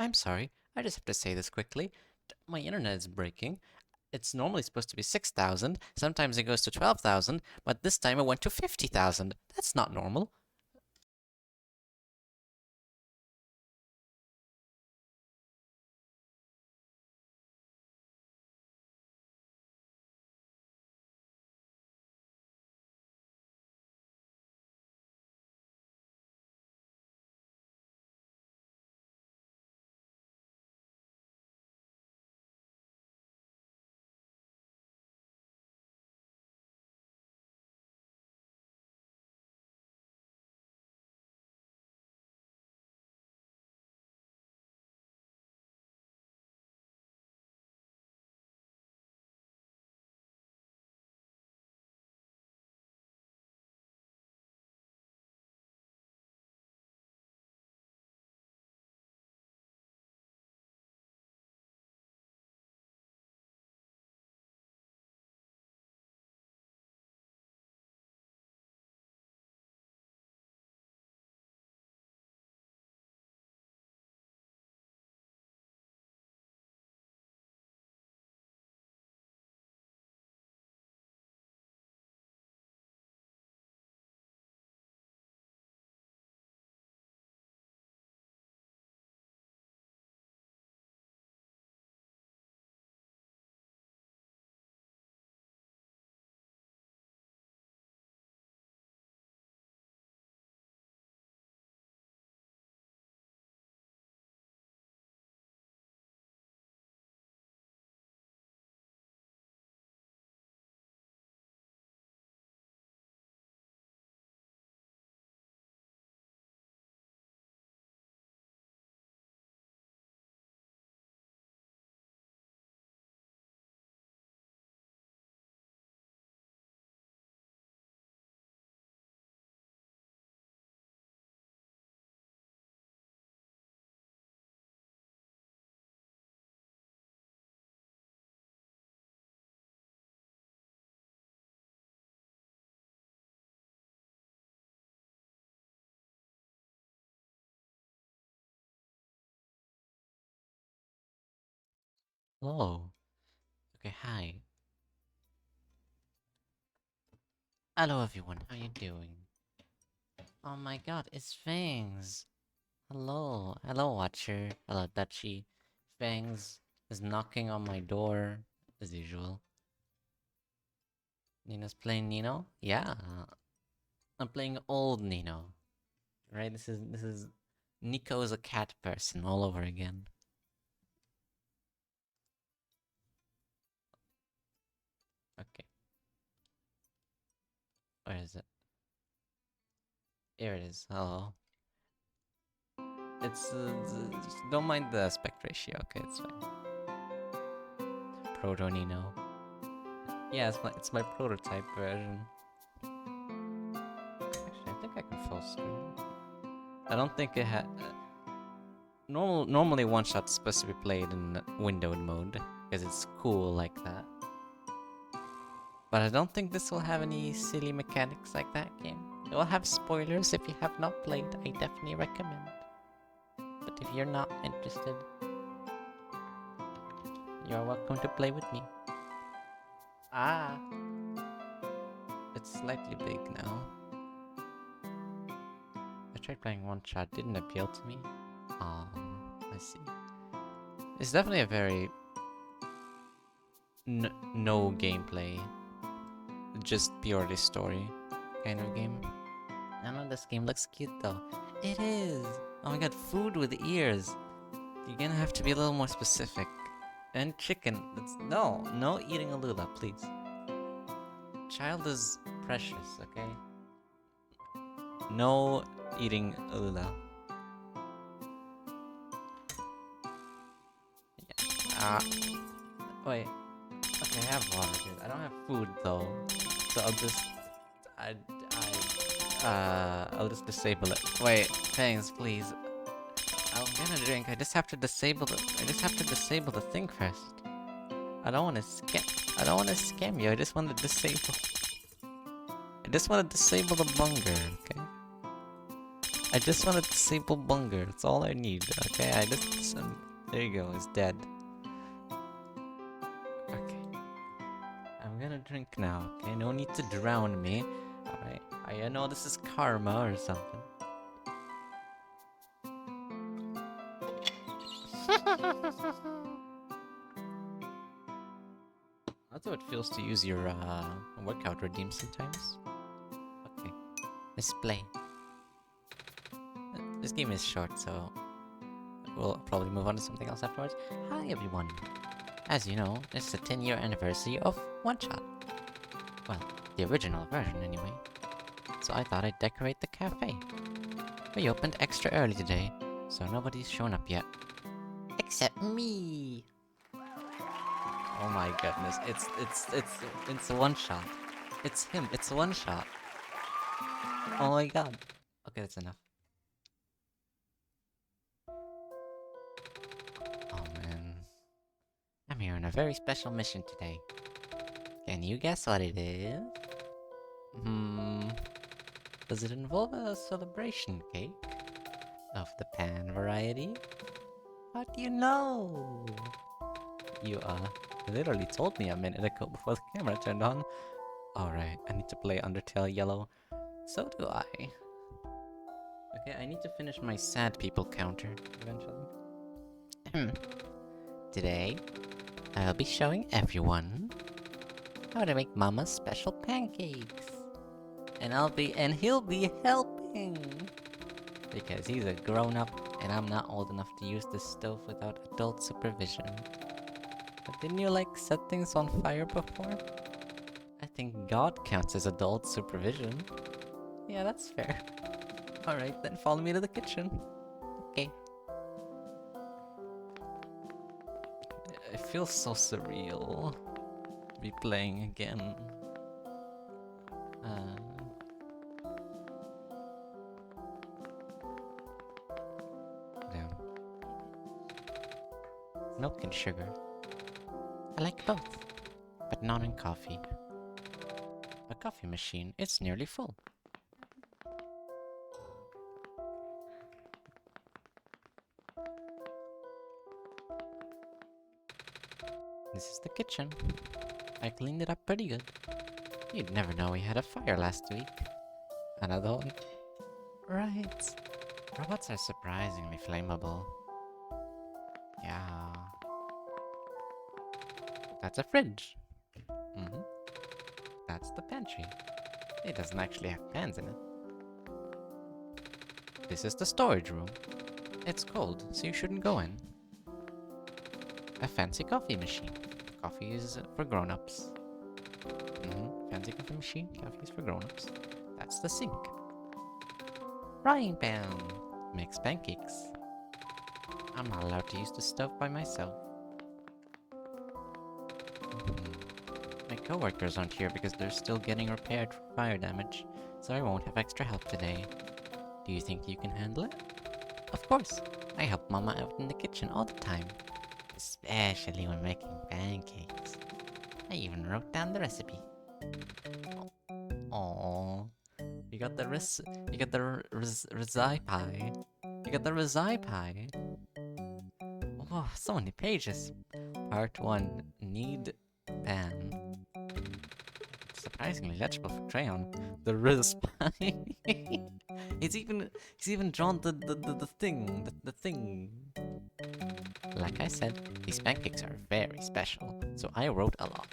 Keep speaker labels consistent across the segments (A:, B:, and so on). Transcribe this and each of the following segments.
A: I'm sorry, I just have to say this quickly. My internet is breaking. It's normally supposed to be 6,000, sometimes it goes to 12,000, but this time it went to 50,000. That's not normal. Hello. Okay, hi. Hello everyone, how you doing? Oh my god, it's Fangs! Hello. Hello, Watcher. Hello, Dutchy. Fangs is knocking on my door, as usual. Nino's playing Nino? Yeah. I'm playing old Nino. Right? This is Nico is a cat person all over again. Okay. Where is it? Here it is. Hello. It's just don't mind the aspect ratio. Okay, it's fine. Proto Nino. Yeah, it's my prototype version. Actually, I think I can full screen. I don't think it had. Normally one shot's supposed to be played in windowed mode because it's cool like that. But I don't think this will have any silly mechanics like that game. It will have spoilers if you have not played. I definitely recommend. But if you're not interested, you're welcome to play with me. Ah, it's slightly big now. I tried playing one shot, didn't appeal to me. Oh, I see. It's definitely a very no gameplay, just purely story kind of game. I know this game looks cute though. It is! Oh my god, food with ears! You're gonna have to be a little more specific. And chicken. No eating a lula, please. Child is precious, okay? No eating a lula. Yeah. Wait. Okay, I have water, dude. I don't have food though, so I'll just disable it. Wait, thanks, please. I'm gonna drink. I just have to disable the thing first. I don't want to scam you. I just want to disable. I just want to disable the bunger. Okay. I just want to disable Bunger. That's all I need. Okay, I just... there you go, it's dead. Okay. I'm gonna drink now, okay? No need to drown me. Alright. I know this is karma or something. That's how it feels to use your workout redeem sometimes. Okay. Display. This game is short, so we'll probably move on to something else afterwards. Hi everyone! As you know, it's the 10-year anniversary of OneShot. Well, the original version anyway. So I thought I'd decorate the cafe. We opened extra early today, so nobody's shown up yet. Except me! Oh my goodness, it's OneShot. It's him, it's OneShot. Oh my god. Okay, that's enough. Oh man. I'm here on a very special mission today. Can you guess what it is? Does it involve a celebration cake? Of the pan variety? How do you know? You, literally told me a minute ago before the camera turned on. Alright, I need to play Undertale Yellow. So do I. Okay, I need to finish my sad people counter, eventually. Today, I'll be showing everyone how to make Mama's special pancakes. And he'll be helping! Because he's a grown-up, and I'm not old enough to use this stove without adult supervision. But didn't you, like, set things on fire before? I think God counts as adult supervision. Yeah, that's fair. Alright, then follow me to the kitchen. Okay. It feels so surreal to be playing again. Damn. Milk and sugar. I like both, but not in coffee. A coffee machine, it's nearly full. This is the kitchen. I cleaned it up pretty good. You'd never know we had a fire last week. Another one? Right. Robots are surprisingly flammable. Yeah. That's a fridge. That's the pantry. It doesn't actually have pans in it. This is the storage room. It's cold, so you shouldn't go in. A fancy coffee machine. Coffee is for grown-ups. Fancy coffee machine. Coffee is for grown-ups. That's the sink. Frying pan. Makes pancakes. I'm not allowed to use the stove by myself. My coworkers aren't here because they're still getting repaired for fire damage, so I won't have extra help today. Do you think you can handle it? Of course. I help Mama out in the kitchen all the time. Especially when making pancakes. I even wrote down the recipe. Aww. You got the resi pie. You got the resi pie. Oh, so many pages. Part 1. Need pan. Surprisingly legible for crayon. The riz pie. He's even drawn the thing. Like I said, these pancakes are very special, so I wrote a lot.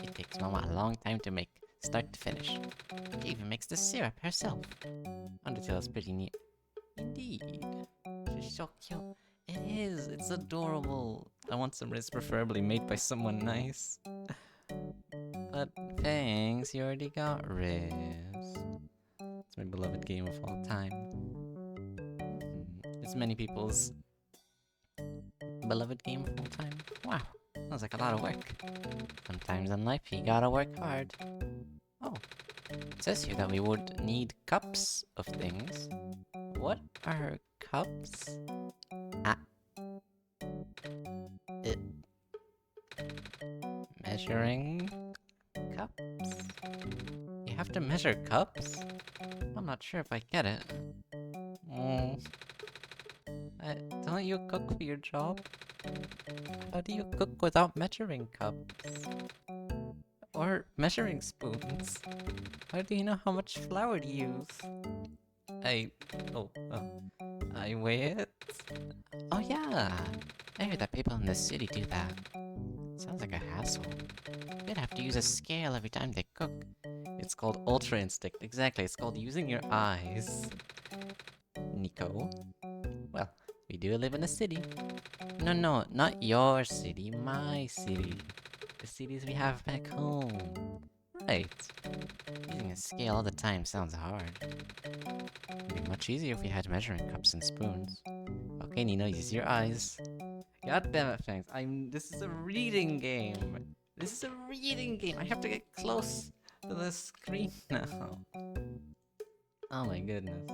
A: It takes Mama a long time to make, start to finish. She even makes the syrup herself. Undertale's pretty neat. Indeed. She's so cute. It is, it's adorable. I want some riz preferably made by someone nice. But thanks, you already got riz. It's my beloved game of all time. It's many people's beloved game of all time. Wow, sounds like a lot of work. Sometimes in life you gotta work hard. Oh, it says here that we would need cups of things. What are cups? Measuring cups? You have to measure cups? I'm not sure if I get it. Oh. Don't you cook for your job? How do you cook without measuring cups? Or measuring spoons? How do you know how much flour to use? I... Oh, I weigh it? Oh yeah! I heard that people in the city do that. Sounds like a hassle. They'd have to use a scale every time they cook. It's called Ultra Instinct. Exactly, it's called using your eyes. Nico? Well, we do live in a city. No, not your city, my city. The cities we have back home. Right. Using a scale all the time sounds hard. It'd be much easier if we had measuring cups and spoons. Okay, Nino, use your eyes. God damn it, Fangs. This is a reading game. This is a reading game. I have to get close to the screen now. Oh my goodness.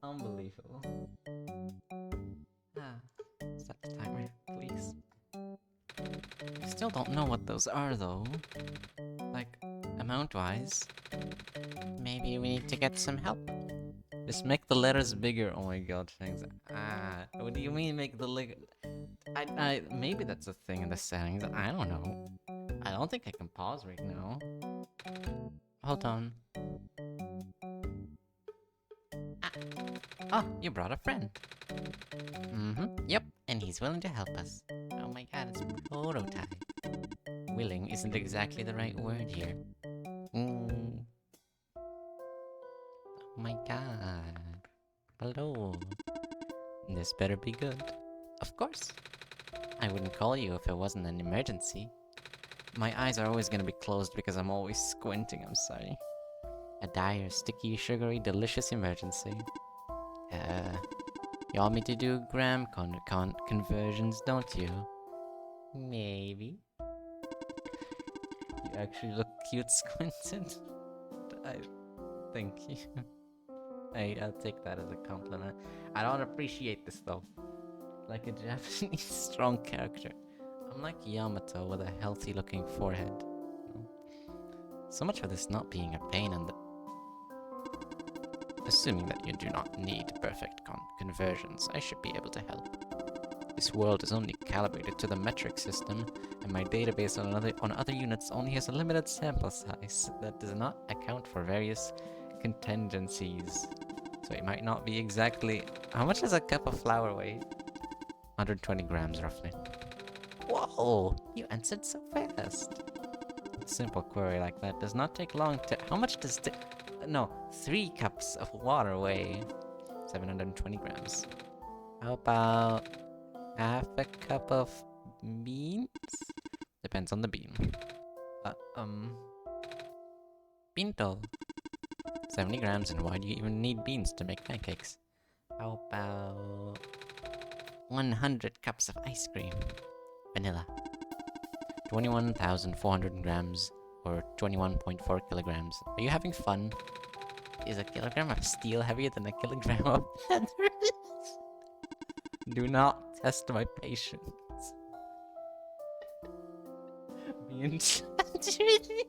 A: Unbelievable. Set the timer, please. I still don't know what those are, though. Like, amount-wise. Maybe we need to get some help. Just make the letters bigger. Oh my god, thanks. What do you mean make the maybe that's a thing in the settings. I don't know. I don't think I can pause right now. Hold on. Oh, you brought a friend. Yep, and he's willing to help us. Oh my god, it's prototype. Willing isn't exactly the right word here. Oh my god. Hello. This better be good. Of course. I wouldn't call you if it wasn't an emergency. My eyes are always gonna be closed because I'm always squinting, I'm sorry. A dire, sticky, sugary, delicious emergency. You want me to do gram conversions, don't you? Maybe. You actually look cute squinted. Thank you. I'll take that as a compliment. I don't appreciate this though. Like a Japanese strong character. I'm like Yamato with a healthy looking forehead. So much for this not being a pain in the... Assuming that you do not need perfect conversions, I should be able to help. This world is only calibrated to the metric system, and my database on other units only has a limited sample size that does not account for various contingencies. So it might not be exactly... How much does a cup of flour weigh? 120 grams, roughly. Whoa! You answered so fast! A simple query like that does not take long to... How much does... No, 3 cups of water weigh 720 grams. How about half a cup of beans? Depends on the bean. Pinto. 70 grams, and why do you even need beans to make pancakes? How about 100 cups of ice cream? Vanilla. 21,400 grams, or 21.4 kilograms. Are you having fun? Is a kilogram of steel heavier than a kilogram of feathers? Do not test my patience. Be enchanted.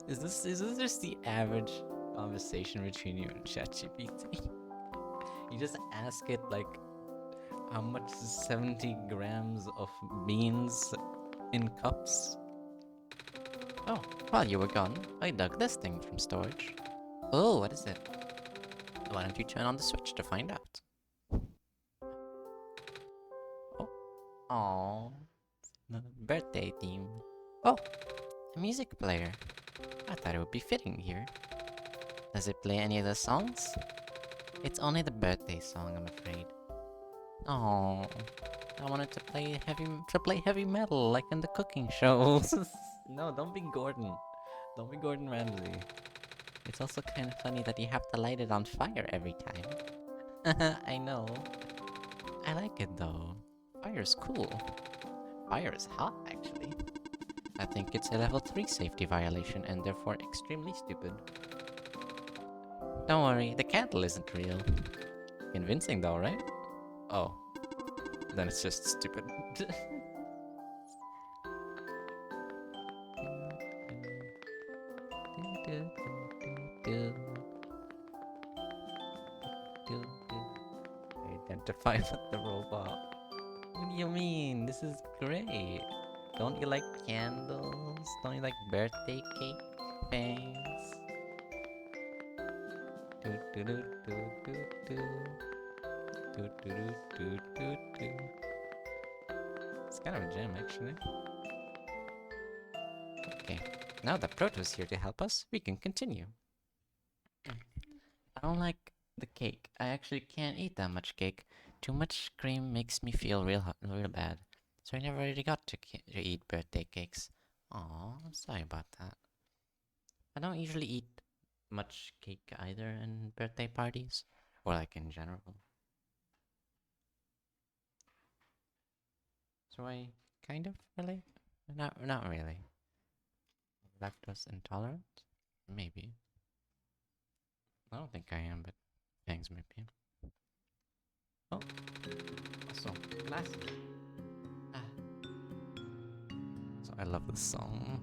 A: Is this just the average conversation between you and ChatGPT? You just ask it like, how much is 70 grams of beans in cups? Oh, while you were gone, I dug this thing from storage. Oh, what is it? Why don't you turn on the switch to find out? Oh, birthday theme. Oh, a music player. I thought it would be fitting here. Does it play any of the songs? It's only the birthday song, I'm afraid. Oh, I wanted to play heavy metal like in the cooking shows. No, don't be Gordon. Don't be Gordon Ramsay. It's also kind of funny that you have to light it on fire every time. I know. I like it though. Fire's cool. Fire is hot, actually. I think it's a level 3 safety violation and therefore extremely stupid. Don't worry, the candle isn't real. Convincing though, right? Oh. Then it's just stupid. Identify with the robot. What do you mean? This is great. Don't you like candles? Don't you like birthday cake? Thanks. Do do do do do do. Do do do do do do. It's kind of a gem, actually. Okay, now that Proto's here to help us, we can continue. I don't like the cake. I actually can't eat that much cake. Too much cream makes me feel real bad. So I never really got to eat birthday cakes. Aw, I'm sorry about that. I don't usually eat much cake either in birthday parties, or like in general. So I kind of relate? Not really. Lactose intolerant? Maybe. I don't think I am, but things might be. Oh, also glasses. Ah. So I love this song.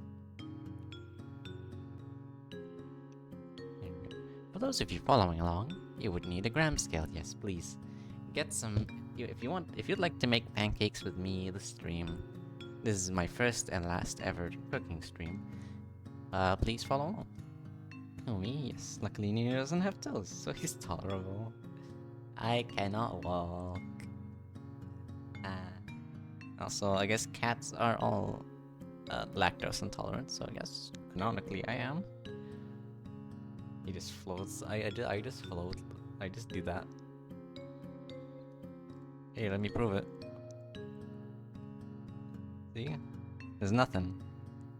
A: Here we go. For those of you following along, you would need a gram scale. Yes, please. Get some. If you'd like to make pancakes with me, the stream. This is my first and last ever cooking stream. Please follow along. Oh me, yes. Luckily Nino doesn't have toes, so he's tolerable. I cannot walk. Also, I guess cats are all lactose intolerant, so I guess canonically I am. He just floats. I just float. I just do that. Hey, let me prove it. See? There's nothing.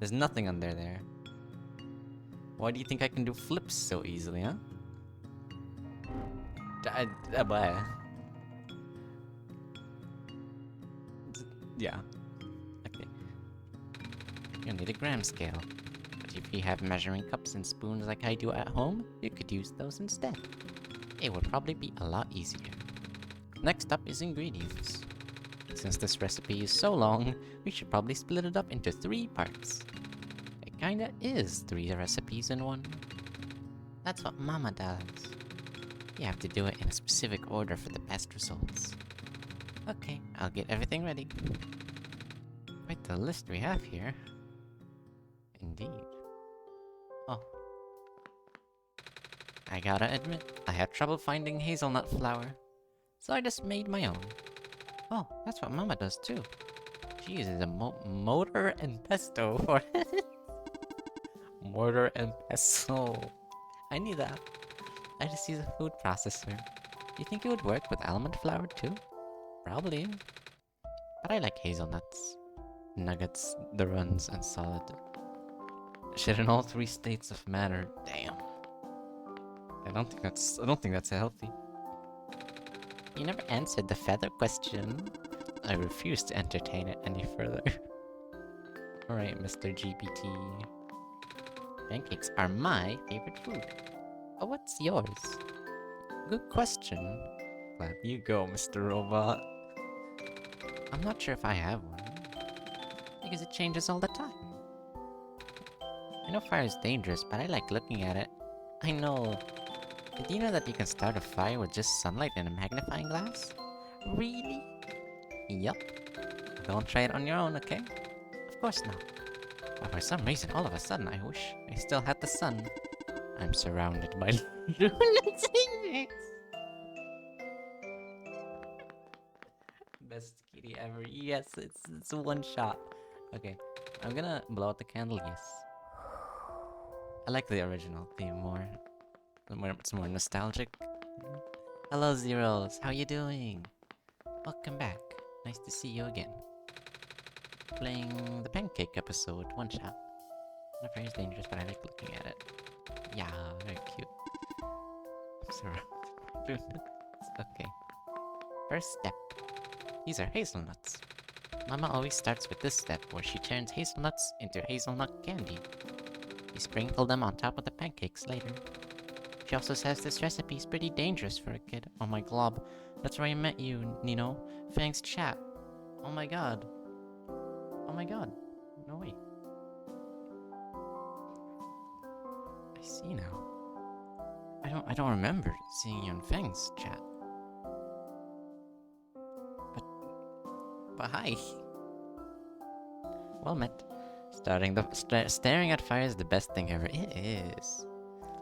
A: There's nothing under there. Why do you think I can do flips so easily, huh? Yeah. Okay. You'll need a gram scale. But if you have measuring cups and spoons like I do at home, you could use those instead. It would probably be a lot easier. Next up is ingredients. Since this recipe is so long, we should probably split it up into 3 parts. It kinda is 3 recipes in one. That's what Mama does. You have to do it in a specific order for the best results. Okay, I'll get everything ready. Quite the list we have here. Indeed. Oh. I gotta admit, I had trouble finding hazelnut flour, so I just made my own. Oh, that's what Mama does too. She uses a mortar and pesto for it. Mortar and pestle. I knew that. I just use a food processor. Do you think it would work with almond flour too? Probably. But I like hazelnuts. Nuggets, the runs, and solid. Shit in all 3 states of matter. Damn. I don't think that's healthy. You never answered the feather question. I refuse to entertain it any further. Alright, Mr. GPT. Pancakes are my favorite food. Oh, what's yours? Good question. Glad you go, Mr. Robot. I'm not sure if I have one. Because it changes all the time. I know fire is dangerous, but I like looking at it. I know. Did you know that you can start a fire with just sunlight and a magnifying glass? Really? Yup. Don't try it on your own, okay? Of course not. But for some reason, all of a sudden, I wish I still had the sun. I'm surrounded by lunatics. Best kitty ever. Yes, it's one shot. Okay, I'm gonna blow out the candle. Yes. I like the original theme more. It's more nostalgic. Hello, Zeros. How you doing? Welcome back. Nice to see you again. Playing the Pancake episode, OneShot. Not very dangerous, but I like looking at it. Yeah, very cute. Surrounded. Okay. First step. These are hazelnuts. Mama always starts with this step where she turns hazelnuts into hazelnut candy. We sprinkle them on top of the pancakes later. She also says this recipe is pretty dangerous for a kid. Oh my glob. That's where I met you, Nino. Thanks, chat. Oh my god. Oh my god. No way. I see now. I don't remember seeing you in Fangs chat. But hi. Well met. Staring at fire is the best thing ever. It is.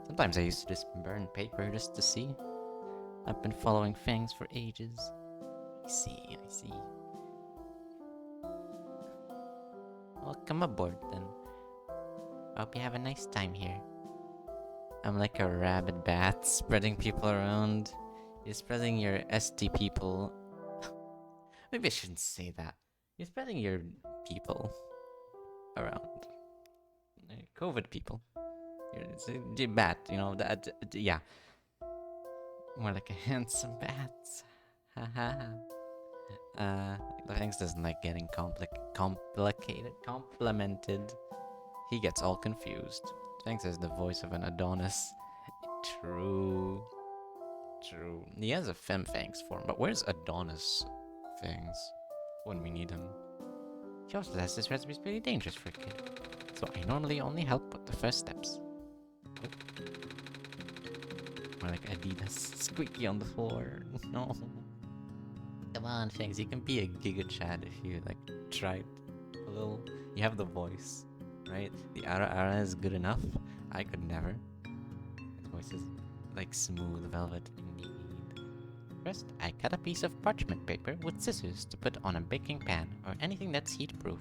A: Sometimes I used to just burn paper just to see. I've been following Fangs for ages. I see. Well, come aboard then. I hope you have a nice time here. I'm like a rabid bat spreading people around. You're spreading your ST people. Maybe I shouldn't say that. You're spreading your people around. COVID people. It's a bat, you know, yeah. More like a handsome bat. Haha. Thanks doesn't like getting complimented. He gets all confused. Thanks is the voice of an Adonis. True. He has a Fangs form, but where's Adonis Fangs when we need him? He also says this recipe is pretty dangerous for a kid, so I normally only help with the first steps. Oh. More like Adidas squeaky on the floor. No. Come on, Fangs, you can be a Giga Chad if you like tried a little. You have the voice, right? The Ara is good enough. I could never. His voice is like smooth velvet indeed. First, I cut a piece of parchment paper with scissors to put on a baking pan or anything that's heat-proof.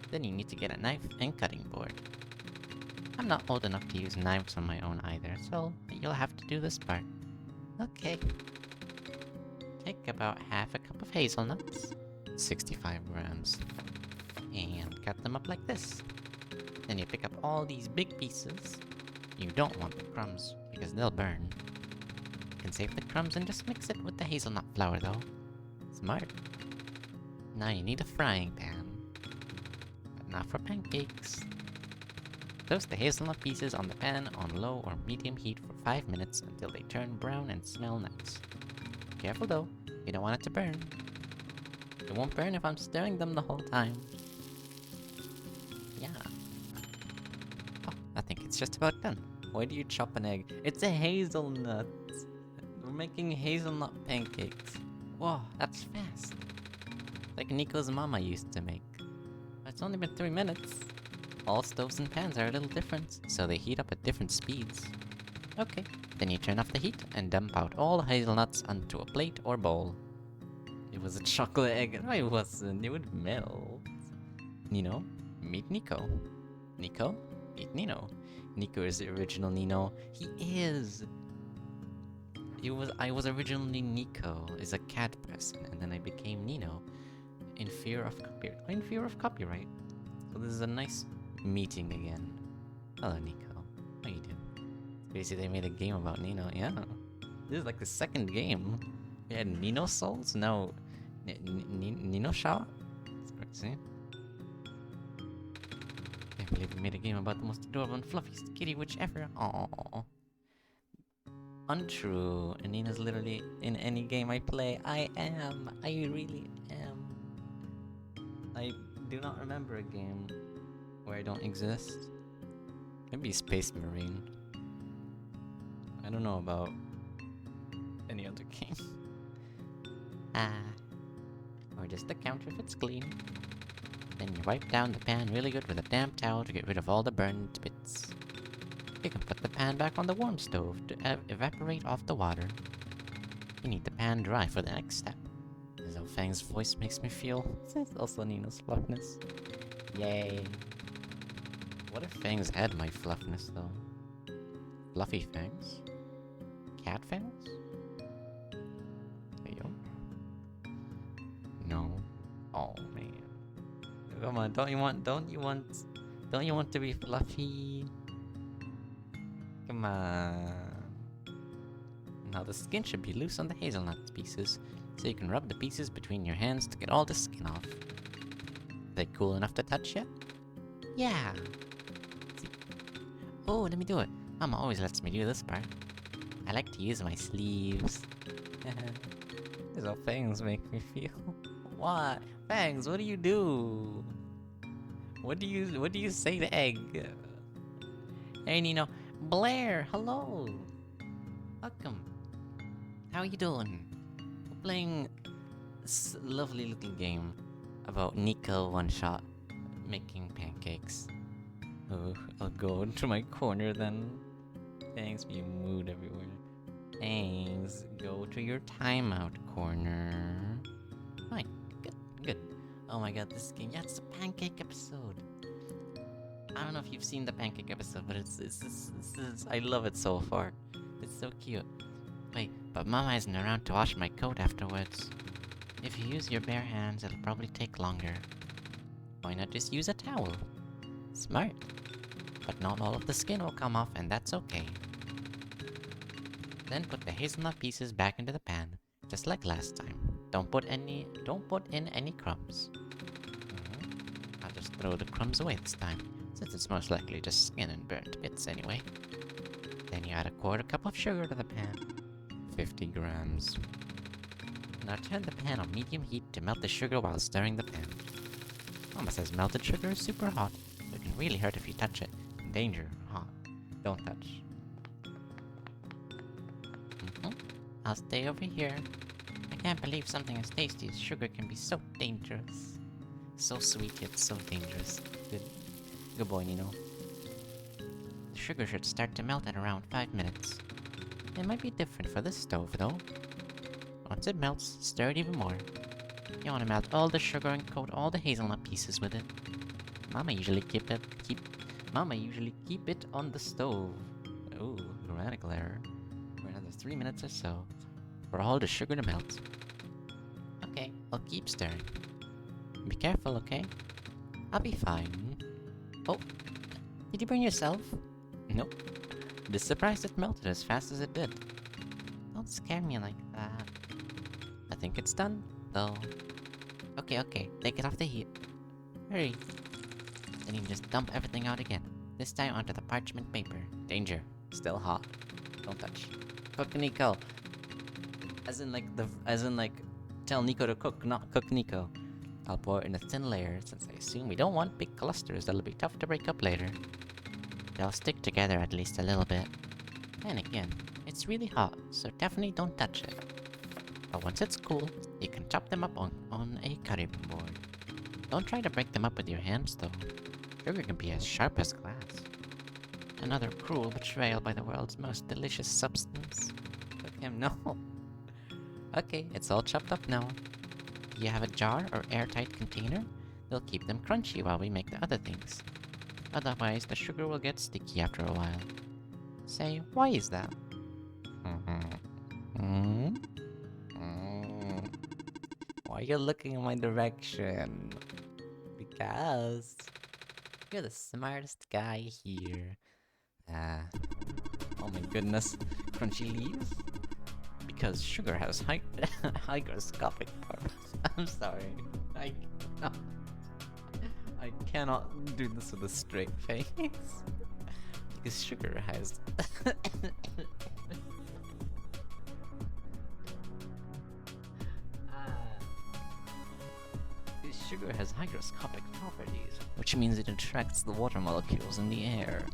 A: Then you need to get a knife and cutting board. I'm not old enough to use knives on my own either, so you'll have to do this part. Okay. Take about half a cup of hazelnuts, 65 grams, and cut them up like this. Then you pick up all these big pieces. You don't want the crumbs, because they'll burn. You can save the crumbs and just mix it with the hazelnut flour though. Smart. Now you need a frying pan. But not for pancakes. Toast the hazelnut pieces on the pan on low or medium heat for 5 minutes until they turn brown and smell nice. Careful though, you don't want it to burn. It won't burn if I'm stirring them the whole time. Yeah. Oh, I think it's just about done. Why do you chop an egg? It's a hazelnut. We're making hazelnut pancakes. Whoa, that's fast. Like Nico's mama used to make. It's only been 3 minutes. All stoves and pans are a little different, so they heat up at different speeds. Okay, then you turn off the heat and dump out all the hazelnuts onto a plate or bowl. It was a chocolate egg. No, it wasn't. It would melt. Nino, meet Nico. Nico, meet Nino. Nico is the original Nino. He is! I was originally Nico, is a cat person, and then I became Nino. In fear of copyright. So this is a nice meeting again. Hello, Nico. How you doing? Basically, they made a game about Nino. Yeah. This is like the second game. We had Nino Souls, now Nino Shot. It's crazy. Can't believe we made a game about the most adorable and fluffiest kitty witch ever. Aww. Untrue. And Nina's literally in any game I play. I really am. I do not remember a game where I don't exist. Maybe Space Marine. I don't know about any other game. Or just the counter if it's clean. Then you wipe down the pan really good with a damp towel to get rid of all the burned bits. You can put the pan back on the warm stove to evaporate off the water. You need the pan dry for the next step. This is how Fang's voice makes me feel. It's also Nino's fluffness. Yay. What if Fangs had my fluffness though? Fluffy Fangs? Cat Fangs? Hey, yo. No. Oh man. Come on, don't you want to be fluffy? Come on. Now the skin should be loose on the hazelnut pieces, so you can rub the pieces between your hands to get all the skin off. Are they cool enough to touch yet? Yeah. Oh, let me do it. Mama always lets me do this part. I like to use my sleeves. This is how Fangs make me feel. What? Fangs, what do you do? What do you say to Egg? Hey, Nino. Blair, hello. Welcome. How you doing? We're playing this lovely little game about Nico OneShot making pancakes. Oh, I'll go into my corner then. Thanks, be mood everywhere. Thanks. Go to your timeout corner. Fine. Good. Good. Oh my god, this game. Yeah, it's a pancake episode. I don't know if you've seen the pancake episode, but it's I love it so far. It's so cute. Wait, but Mama isn't around to wash my coat afterwards. If you use your bare hands, it'll probably take longer. Why not just use a towel? Smart. But not all of the skin will come off, and that's okay. Then put the hazelnut pieces back into the pan, just like last time. Don't put in any crumbs. I'll just throw the crumbs away this time, since it's most likely just skin and burnt bits anyway. Then you add a quarter cup of sugar to the pan. 50 grams. Now turn the pan on medium heat to melt the sugar while stirring the pan. Mama says melted sugar is super hot, so it can really hurt if you touch it. Danger, hot. Don't touch. I'll stay over here. I can't believe something as tasty as sugar can be so dangerous. So sweet yet so dangerous. Good boy, Nino. The sugar should start to melt at around 5 minutes. It might be different for this stove though. Once it melts, stir it even more. You want to melt all the sugar and coat all the hazelnut pieces with it. Mama usually keep it on the stove. Oh, grammatical error. For another 3 minutes or so, for all the sugar to melt. Okay, I'll keep stirring. Be careful, okay? I'll be fine. Oh, did you burn yourself? Nope. Just surprised it melted as fast as it did. Don't scare me like that. I think it's done, though. Okay, take it off the heat. Hurry. Then you just dump everything out again. This time onto the parchment paper. Danger. Still hot. Don't touch. Cook Nico. As in like tell Nico to cook, not cook Nico. I'll pour it in a thin layer since I assume we don't want big clusters that'll be tough to break up later. They'll stick together at least a little bit. And again, it's really hot, so definitely don't touch it. But once it's cool, you can chop them up on a cutting board. Don't try to break them up with your hands though. Sugar can be as sharp as glass. Another cruel betrayal by the world's most delicious substance. Look him, no. Okay, it's all chopped up now. Do you have a jar or airtight container? They'll keep them crunchy while we make the other things. Otherwise, the sugar will get sticky after a while. Say, why is that? Why are you looking in my direction? Because you're the smartest guy here. Oh my goodness. Crunchy leaves? Because sugar has hygroscopic parts. I'm sorry. I cannot do this with a straight face. Because sugar has... Sugar has hygroscopic properties, which means it attracts the water molecules in the air.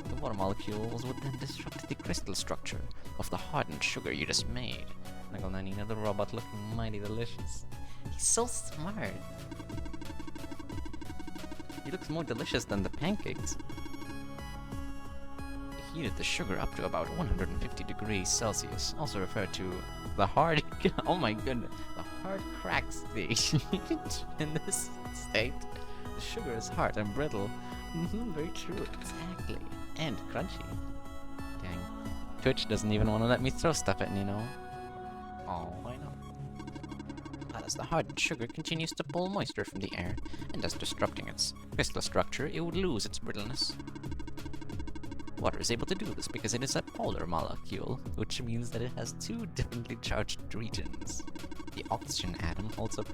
A: The water molecules would then disrupt the crystal structure of the hardened sugar you just made. Uncle Nanina, the robot looking mighty delicious. He's so smart. He looks more delicious than the pancakes. He heated the sugar up to about 150 degrees Celsius, also referred to the hard... oh my goodness, the hard crack stage. In this state, the sugar is hard and brittle. Very true, exactly. And crunchy. Dang. Twitch doesn't even want to let me throw stuff at Nino. Oh, I know. But as the hardened sugar continues to pull moisture from the air, and thus disrupting its crystal structure, it would lose its brittleness. Water is able to do this because it is a polar molecule, which means that it has two differently charged regions. The oxygen atom holds a...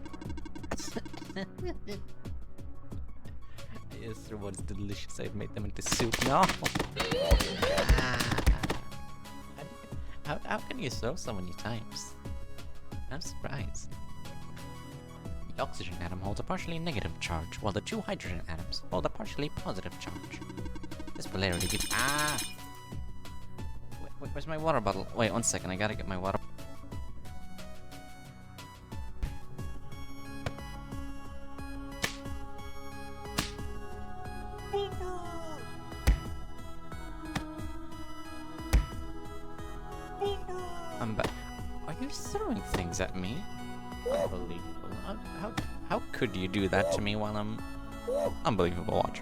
A: Yes, sir, what is delicious. I've made them into soup. No! How can you throw so many times? I'm surprised. The oxygen atom holds a partially negative charge, while the two hydrogen atoms hold a partially positive charge. This polarity gives. Ah! Wait, where's my water bottle? Wait, 1 second. I gotta get my water. I'm back. Are you throwing things at me? Unbelievable. How could you do that to me while I'm... Unbelievable, watch.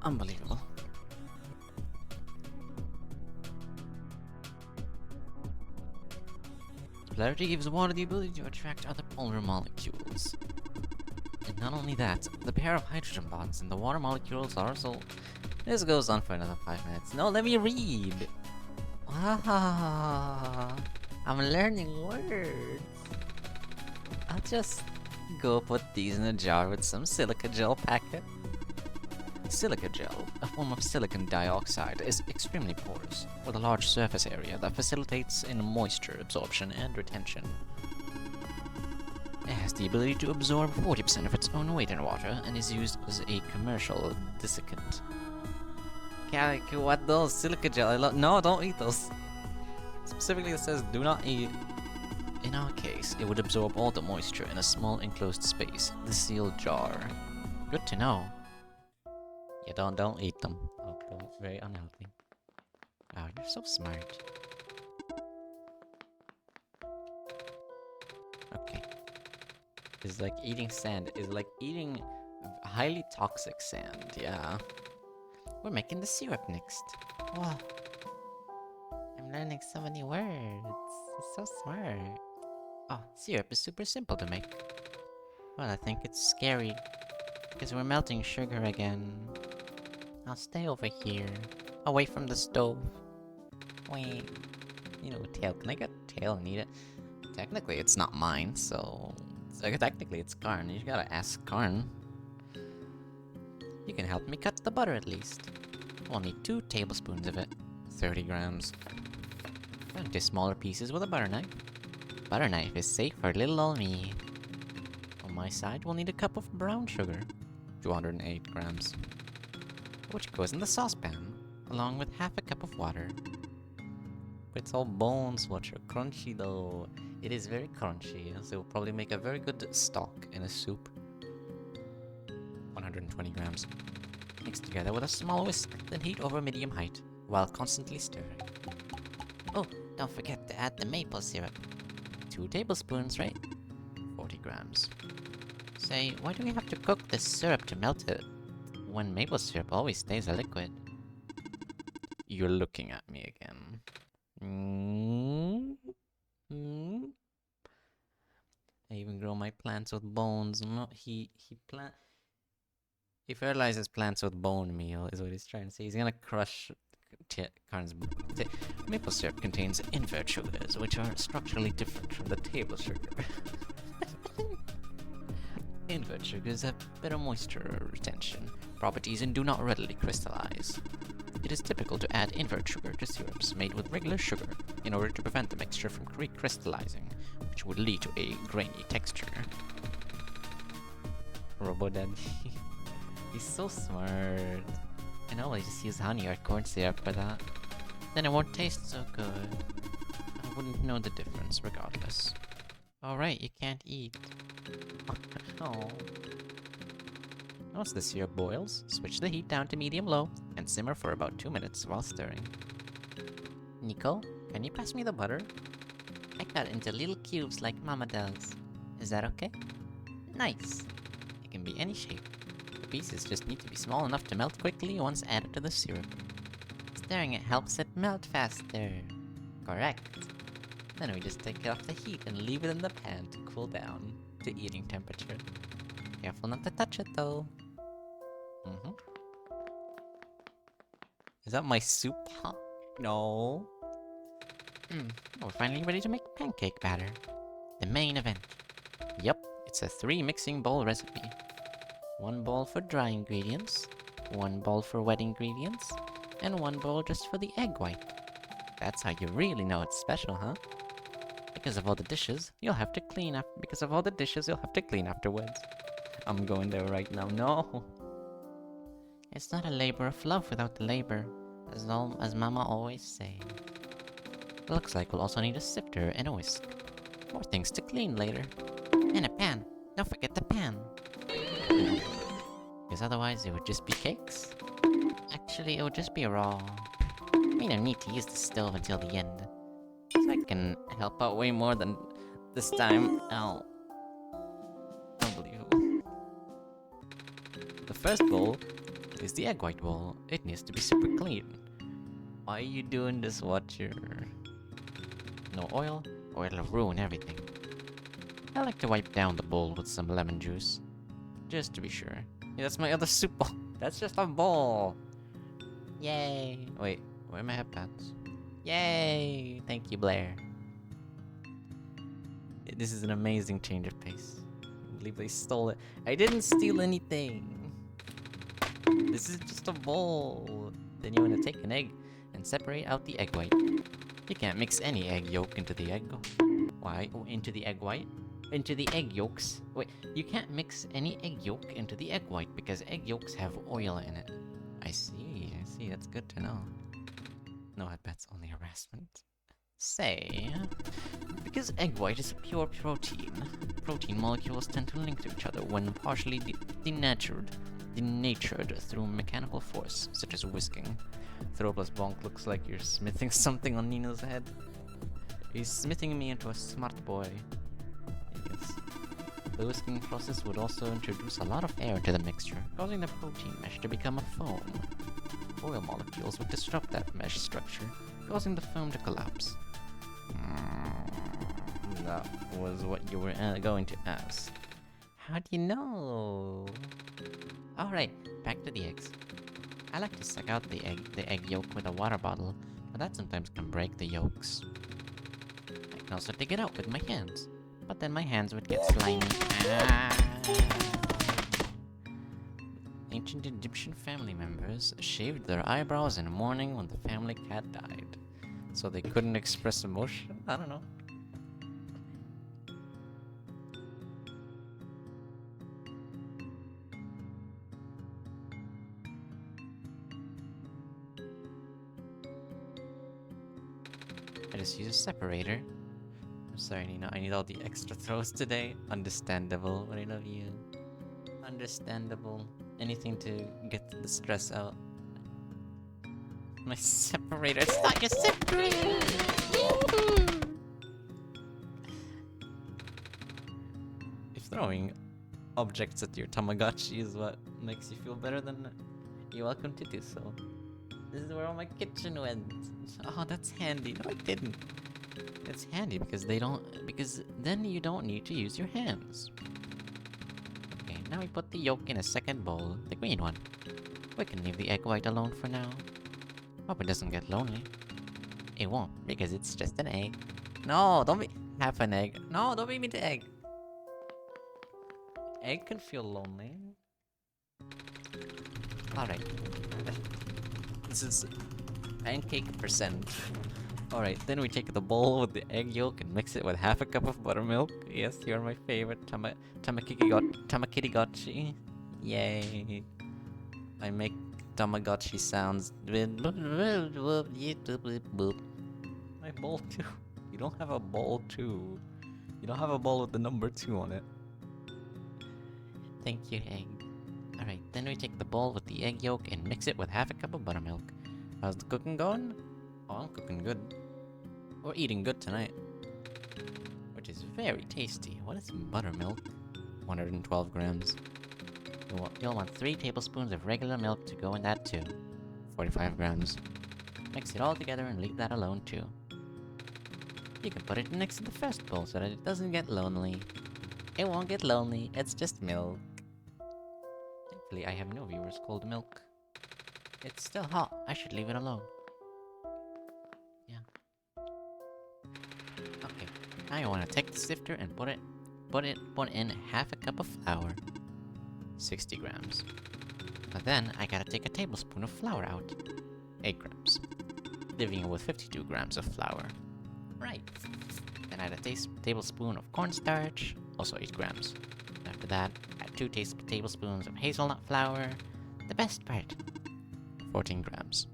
A: Unbelievable. Polarity gives water the ability to attract other polar molecules. And not only that, the pair of hydrogen bonds in the water molecules are also... This goes on for another 5 minutes. No, let me read! Ah, I'm learning words. I'll just go put these in a jar with some silica gel packet. Silica gel, a form of silicon dioxide, is extremely porous, with a large surface area that facilitates in moisture absorption and retention. It has the ability to absorb 40% of its own weight in water and is used as a commercial desiccant. What those? Silica gel? No, don't eat those. Specifically, it says do not eat. In our case, it would absorb all the moisture in a small enclosed space, the sealed jar. Good to know. Yeah, don't eat them. Oh, very unhealthy. Wow, you're so smart. Okay. It's like eating sand. It's like eating highly toxic sand, yeah. We're making the syrup next. Wow. I'm learning so many words. It's so smart. Oh, syrup is super simple to make. Well, I think it's scary. Because we're melting sugar again. I'll stay over here. Away from the stove. Wait. You know, tail. Can I get tail and eat it? Technically, it's not mine, so... technically, it's Karn. You gotta ask Karn. You can help me cut the butter at least. We'll need 2 tablespoons of it. 30 grams. Cut into smaller pieces with a butter knife. Butter knife is safe for little old me. On my side, we'll need a cup of brown sugar. 208 grams. Which goes in the saucepan, along with half a cup of water. But it's all bones, which are crunchy though. It is very crunchy, so it'll probably make a very good stock in a soup. 120 grams. Mix together with a small whisk, then heat over medium height, while constantly stirring. Oh, don't forget to add the maple syrup. 2 tablespoons, right? 40 grams. Say, why do we have to cook the syrup to melt it, when maple syrup always stays a liquid? You're looking at me again. I even grow my plants with bones. No, he fertilizes plants with bone meal, is what he's trying to say. He's gonna crush Karn's maple syrup contains invert sugars, which are structurally different from the table sugar. Invert sugars have better moisture retention properties and do not readily crystallize. It is typical to add invert sugar to syrups made with regular sugar in order to prevent the mixture from recrystallizing, which would lead to a grainy texture. Robo-Daddy. He's so smart. I know I just use honey or corn syrup for that. Then it won't taste so good. I wouldn't know the difference regardless. Alright, you can't eat. Oh. Once the syrup boils, switch the heat down to medium-low and simmer for about 2 minutes while stirring. Nico, can you pass me the butter? I cut it into little cubes like Mama does. Is that okay? Nice! It can be any shape. The pieces just need to be small enough to melt quickly once added to the syrup. Stirring it helps it melt faster. Correct. Then we just take it off the heat and leave it in the pan to cool down to eating temperature. Careful not to touch it though. Is that my soup pot? No. We're finally ready to make pancake batter. The main event. Yep, it's a 3 mixing bowl recipe. 1 bowl for dry ingredients, 1 bowl for wet ingredients, and 1 bowl just for the egg white. That's how you really know it's special, huh? Because of all the dishes, you'll have to clean up. Because of all the dishes, you'll have to clean afterwards. I'm going there right now. No! It's not a labor of love without the labor, as Mama always say. Looks like we'll also need a sifter and a whisk. More things to clean later. And a pan. Don't forget the pan. Because otherwise it would just be cakes. Actually, it would just be raw. We don't need to use the stove until the end. So I can help out way more than this time. Ow. Unbelievable. The first bowl is the egg white bowl. It needs to be super clean. Why are you doing this, Watcher? No oil, or it'll ruin everything. I like to wipe down the bowl with some lemon juice. Just to be sure. Yeah, that's my other soup bowl. That's just a bowl. Yay. Wait, where are my headpads? Yay! Thank you, Blair. This is an amazing change of pace. I believe they stole it. I didn't steal anything. This is just a bowl. Then you want to take an egg and separate out the egg white. You can't mix any egg yolk into the egg. Why? Oh, into the egg white? Into the egg yolks. Wait, you can't mix any egg yolk into the egg white because egg yolks have oil in it. I see, that's good to know. No, I bet's only harassment. Say, because egg white is pure protein, protein molecules tend to link to each other when partially denatured through mechanical force, such as whisking. Throw plus bonk looks like you're smithing something on Nina's head. He's smithing me into a smart boy. Yes. The whisking process would also introduce a lot of air into the mixture, causing the protein mesh to become a foam. Oil molecules would disrupt that mesh structure, causing the foam to collapse. That was what you were going to ask. How do you know? Alright, back to the eggs. I like to suck out the egg yolk with a water bottle, but that sometimes can break the yolks. I can also dig it out with my hands, but then my hands would get slimy. Ancient Egyptian family members shaved their eyebrows in mourning when the family cat died, so they couldn't express emotion? I don't know. I just use a separator. I'm sorry, Nina, I need all the extra throws today. Understandable, but I love you. Understandable. Anything to get the stress out. My separator. It's not your separator! If throwing objects at your Tamagotchi is what makes you feel better, then you're welcome to do so. This is where all my kitchen went. Oh, that's handy. No, I didn't. It's handy because because then you don't need to use your hands. Okay, now we put the yolk in a second bowl, the green one. We can leave the egg white alone for now. Hope it doesn't get lonely. It won't, because it's just an egg. No, don't be half an egg. No, don't make me the egg. Egg can feel lonely. Alright. This is pancake percent. Alright, then we take the bowl with the egg yolk and mix it with half a cup of buttermilk. Yes, you're my favorite Tamakitty-gotchi. Yay. I make Tamagotchi sounds. My bowl too. You don't have a bowl too. You don't have a bowl with the number 2 on it. Thank you, egg. Alright, then we take the bowl with the egg yolk and mix it with half a cup of buttermilk. How's the cooking going? Oh, I'm cooking good. We're eating good tonight. Which is very tasty. What is buttermilk? 112 grams. You'll want 3 tablespoons of regular milk to go in that too. 45 grams. Mix it all together and leave that alone too. You can put it next to the first bowl so that it doesn't get lonely. It won't get lonely, it's just milk. Thankfully, I have no viewers called milk. It's still hot, I should leave it alone. Yeah. Okay, now you want to take the sifter and put in half a cup of flour. 60 grams. But then, I gotta take a tablespoon of flour out. 8 grams. leaving you with 52 grams of flour. Right. Then add a tablespoon of cornstarch, also 8 grams. After that, add 2 tablespoons of hazelnut flour. The best part, 14 grams.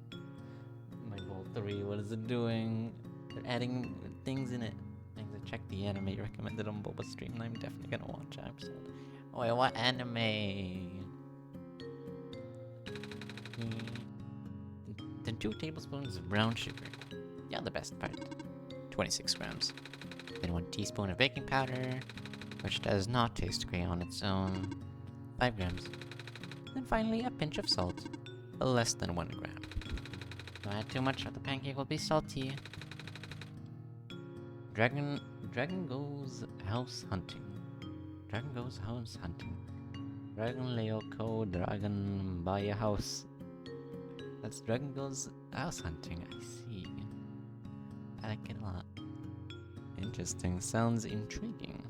A: My bowl 3, what is it doing? They're adding things in it. I need to check the anime you recommended on Boba Stream, and I'm definitely gonna watch it. Oh wait, what anime? Then 2 tablespoons of brown sugar. Yeah, the best part. 26 grams. Then 1 teaspoon of baking powder, which does not taste great on its own. 5 grams. Then finally, a pinch of salt. Less than 1 gram. Don't add too much or the pancake will be salty. Dragon goes house hunting. Dragon goes house hunting. Dragon Leoko, dragon buy a house. That's Dragon goes house hunting, I see. I like it a lot. Interesting, sounds intriguing.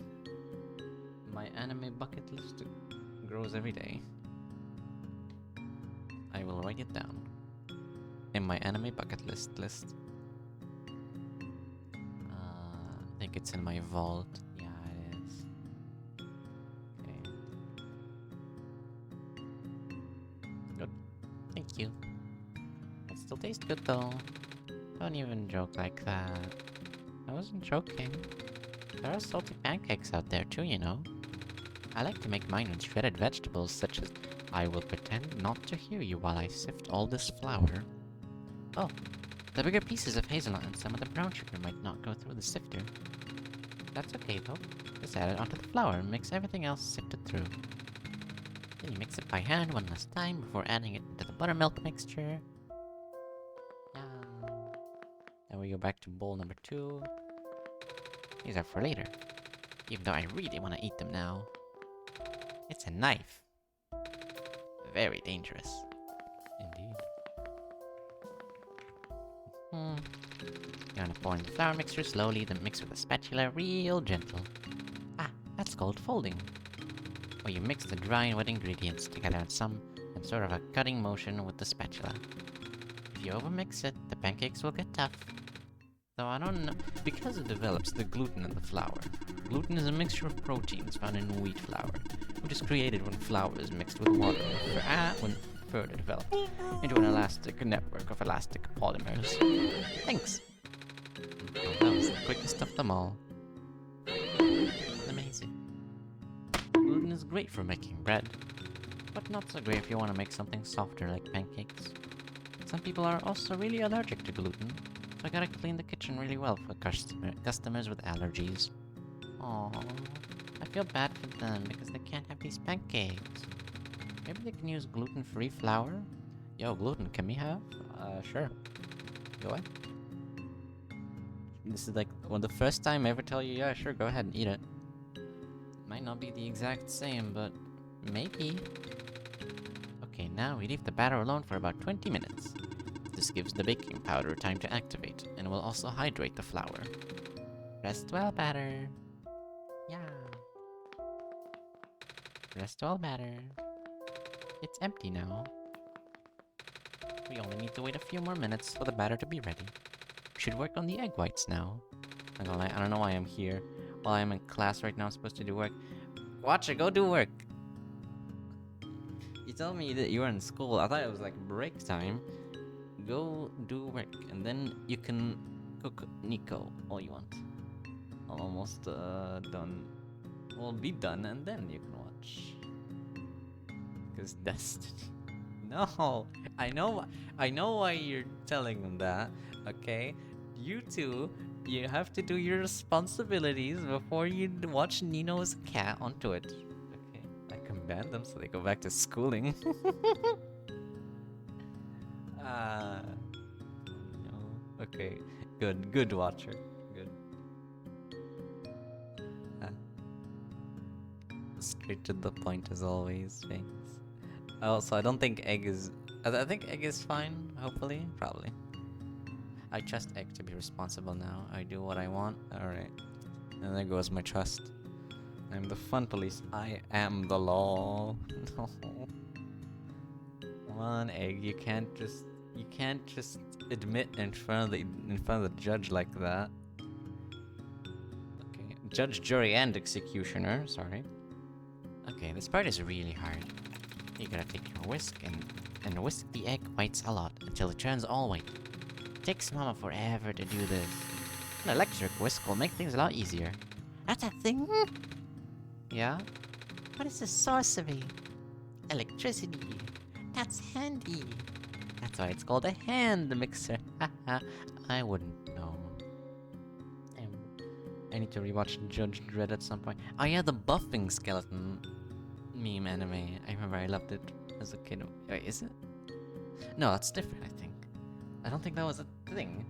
A: My anime bucket list grows every day. I will write it down. In my anime bucket list. I think it's in my vault. Yeah, it is. Okay. Good. Thank you. It still tastes good though. Don't even joke like that. I wasn't joking. There are salty pancakes out there too, you know. I like to make mine with shredded vegetables such as... I will pretend not to hear you while I sift all this flour. Oh, the bigger pieces of hazelnut and some of the brown sugar might not go through the sifter. That's okay though. Just add it onto the flour and mix everything else sifted through. Then you mix it by hand one last time before adding it into the buttermilk mixture. Then we go back to bowl number 2. These are for later, even though I really want to eat them now. It's a knife. Very dangerous. Indeed. You're gonna pour in the flour mixture slowly, then mix with a spatula real gentle. Ah, that's called folding. Where you mix the dry and wet ingredients together in sort of a cutting motion with the spatula. If you overmix it, the pancakes will get tough. Though I don't know, because it develops the gluten in the flour. Gluten is a mixture of proteins found in wheat flour, which is created when flour is mixed with water, when further developed into an elastic network of elastic polymers. Thanks! Oh, that was the quickest of them all. Amazing. Gluten is great for making bread, but not so great if you want to make something softer like pancakes. Some people are also really allergic to gluten, so I gotta clean the kitchen really well for customers with allergies. Aww, I feel bad for them because they can't have these pancakes. Maybe they can use gluten-free flour? Yo, gluten, can we have? Sure. Go ahead. This is like, well, the first time I ever tell you, yeah, sure, go ahead and eat it. Might not be the exact same, but maybe. Okay, now we leave the batter alone for about 20 minutes. This gives the baking powder time to activate, and will also hydrate the flour. Rest well, batter. Yeah. Rest well, batter. It's empty now. We only need to wait a few more minutes for the batter to be ready. We should work on the egg whites now. I'm gonna lie, I don't know why I'm here. While I'm in class right now, I'm supposed to do work. Watcher, go do work! You told me that you were in school. I thought it was like break time. Go do work, and then you can cook Nico all you want. I'm almost done. We'll be done, and then you can watch. Because Destiny. No, I know why you're telling them that. Okay, you two, you have to do your responsibilities before you watch Nino's cat on Twitch. Okay, I can ban them so they go back to schooling. No. Okay, good watcher. Good. Straight to the point as always, thanks. Also, I don't think egg is... I think egg is fine, hopefully, probably. I trust egg to be responsible now. I do what I want, alright. And there goes my trust. I'm the fun police. I am the law. No. Come on, egg, you can't just You can't just admit in front of the judge like that. Okay, judge, jury, and executioner. Sorry. Okay, this part is really hard. You gotta take your whisk and whisk the egg whites a lot until it turns all white. It takes Mama forever to do this. An electric whisk will make things a lot easier. That's a thing? Yeah? What is the sorcery? Electricity. That's handy. That's why it's called a hand mixer. Haha, I wouldn't know. I need to rewatch Judge Dredd at some point. Oh yeah, the buffing skeleton meme anime. I remember I loved it as a kid. Wait, is it? No, that's different, I think. I don't think that was a thing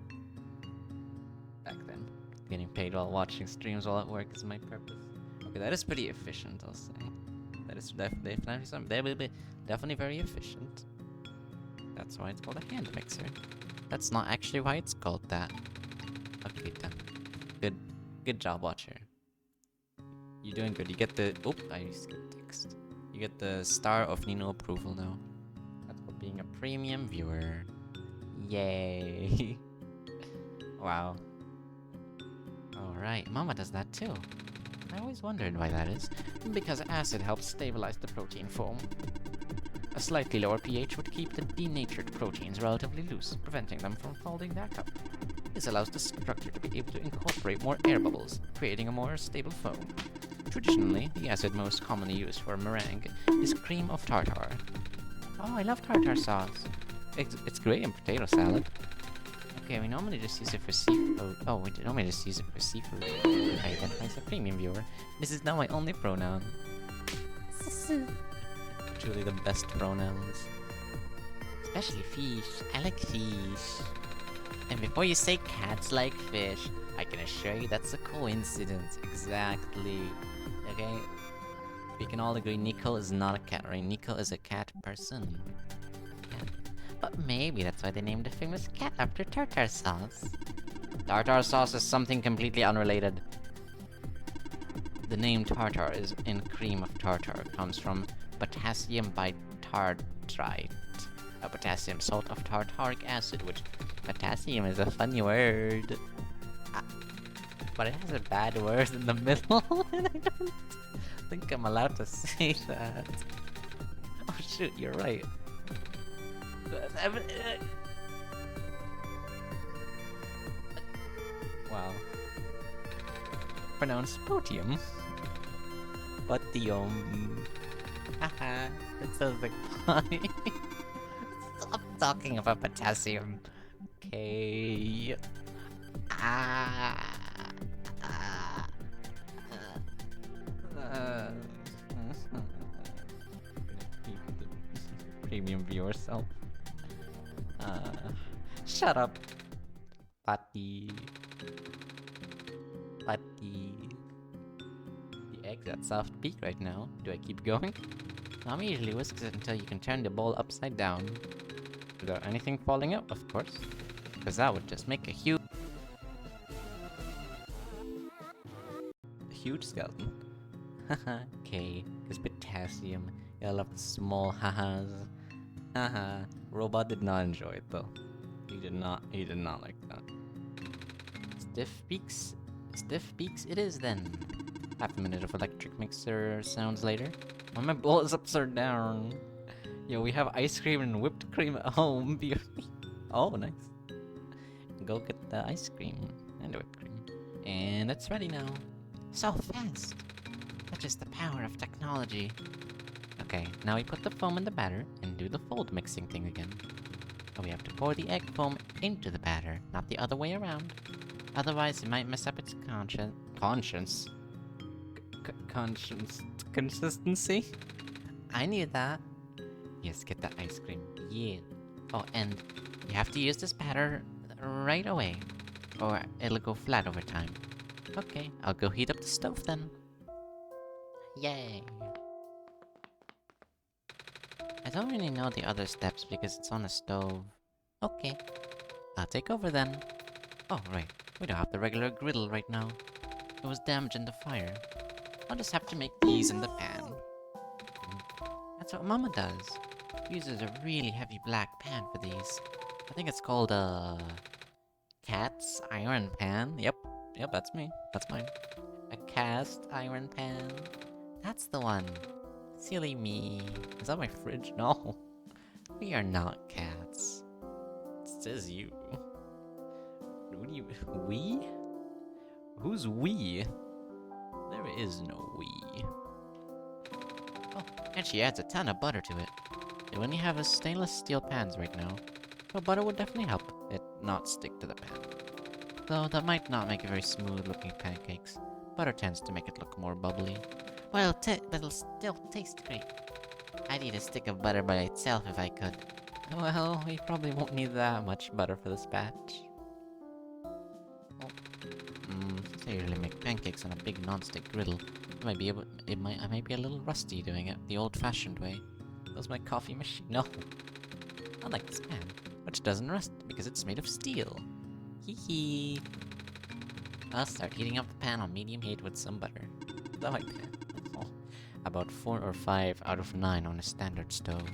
A: back then. Getting paid while watching streams while at work is my purpose. Okay, that is pretty efficient, I'll say. That is definitely very efficient. That's why it's called a hand mixer. That's not actually why it's called that. Okay, done. Good job, Watcher. You're doing good. You get the... Oop, I skipped text. You get the star of Nino approval now. That's for being a premium viewer. Yay. Wow. Alright, Mama does that too. I always wondered why that is. Because acid helps stabilize the protein foam. A slightly lower pH would keep the denatured proteins relatively loose, preventing them from folding back up. This allows the structure to be able to incorporate more air bubbles, creating a more stable foam. Traditionally, the acid most commonly used for meringue is cream of tartar. Oh, I love tartar sauce. It's great in potato salad. Okay, we normally just use it for seafood. Oh, we normally just use it for seafood. I identify as a premium viewer. This is now my only pronoun. Truly the best pronouns. Especially fish. I like fish. And before you say cats like fish, I can assure you that's a coincidence. Exactly. Okay? We can all agree Nico is not a cat, right? Nico is a cat person. Cat. But maybe that's why they named the famous cat after tartar sauce. Tartar sauce is something completely unrelated. The name tartar is in cream of tartar comes from potassium bitartrite, a potassium salt of tartaric acid, which potassium is a funny word. But it has a bad word in the middle, and I don't think I'm allowed to say that. Oh shoot, you're right. Wow. Pronounced potium. Potium. Haha, that sounds like funny. Stop talking about potassium. Okay. Premium viewer self. Shut up, Patty. Patty. The egg's at soft peak right now. Do I keep going? Mommy usually whisks it until you can turn the bowl upside down. Without anything falling out, of course. Because that would just make a huge skeleton. Haha, okay. Because potassium. I love the small ha-has. Haha. Robot did not enjoy it though. He did not like that. Stiff peaks it is then. Half a minute of electric mixer sounds later. When my bowl is upside down. Yo, we have ice cream and whipped cream at home. Oh, nice. Go get the ice cream and the whipped cream. And it's ready now. So fast. Such is the power of technology. Okay, now we put the foam in the batter and do the fold mixing thing again. But we have to pour the egg foam into the batter, not the other way around. Otherwise, it might mess up its consistency. I knew that. Yes, get that ice cream. Yeah. Oh, and you have to use this batter right away, or it'll go flat over time. Okay, I'll go heat up the stove then. Yay. I don't really know the other steps because it's on a stove. Okay. I'll take over then. Oh, right. We don't have the regular griddle right now. It was damaged in the fire. I'll just have to make these in the pan. That's what Mama does. Uses a really heavy black pan for these. I think it's called, Cat's Iron Pan. Yep, that's me. That's mine. A cast iron pan. That's the one. Silly me. Is that my fridge? No. We are not cats. It says you. What do you... We? Who's we? There is no we. Oh, and she adds a ton of butter to it. You only have a stainless steel pans right now. So butter would definitely help it not stick to the pan. Though that might not make it very smooth looking pancakes. Butter tends to make it look more bubbly. Well, but it'll still taste great. I'd eat a stick of butter by itself if I could. Well, we probably won't need that much butter for this batch. Oh. Since I usually make pancakes on a big non-stick griddle, I might be a little rusty doing it the old-fashioned way. That's my coffee machine. No. Unlike this pan, which doesn't rust because it's made of steel. Hee hee. I'll start heating up the pan on medium heat with some butter. Is that my pan? Oh. About 4 or 5 out of 9 on a standard stove.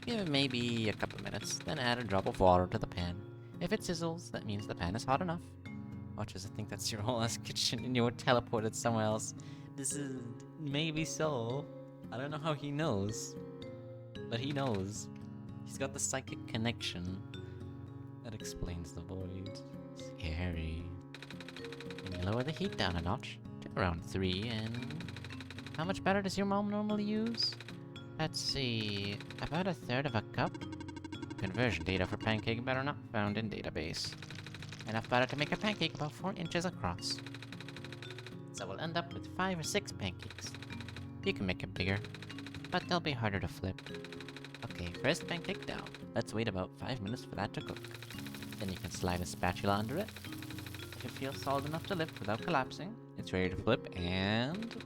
A: Give it maybe a couple minutes, then add a drop of water to the pan. If it sizzles, that means the pan is hot enough. Watch as I think that's your whole ass kitchen and you were teleported somewhere else. This is... maybe so. I don't know how he knows. But he knows. He's got the psychic connection. That explains the void. Scary. And you lower the heat down a notch to around 3 and... How much batter does your mom normally use? Let's see... about 1/3 of a cup? Conversion data for pancake batter not found in database. Enough batter to make a pancake about 4 inches across. So we'll end up with 5 or 6 pancakes. You can make it bigger, but they'll be harder to flip. Okay, first pancake down. Let's wait about 5 minutes for that to cook. Then you can slide a spatula under it. If it feels solid enough to lift without collapsing, it's ready to flip, and...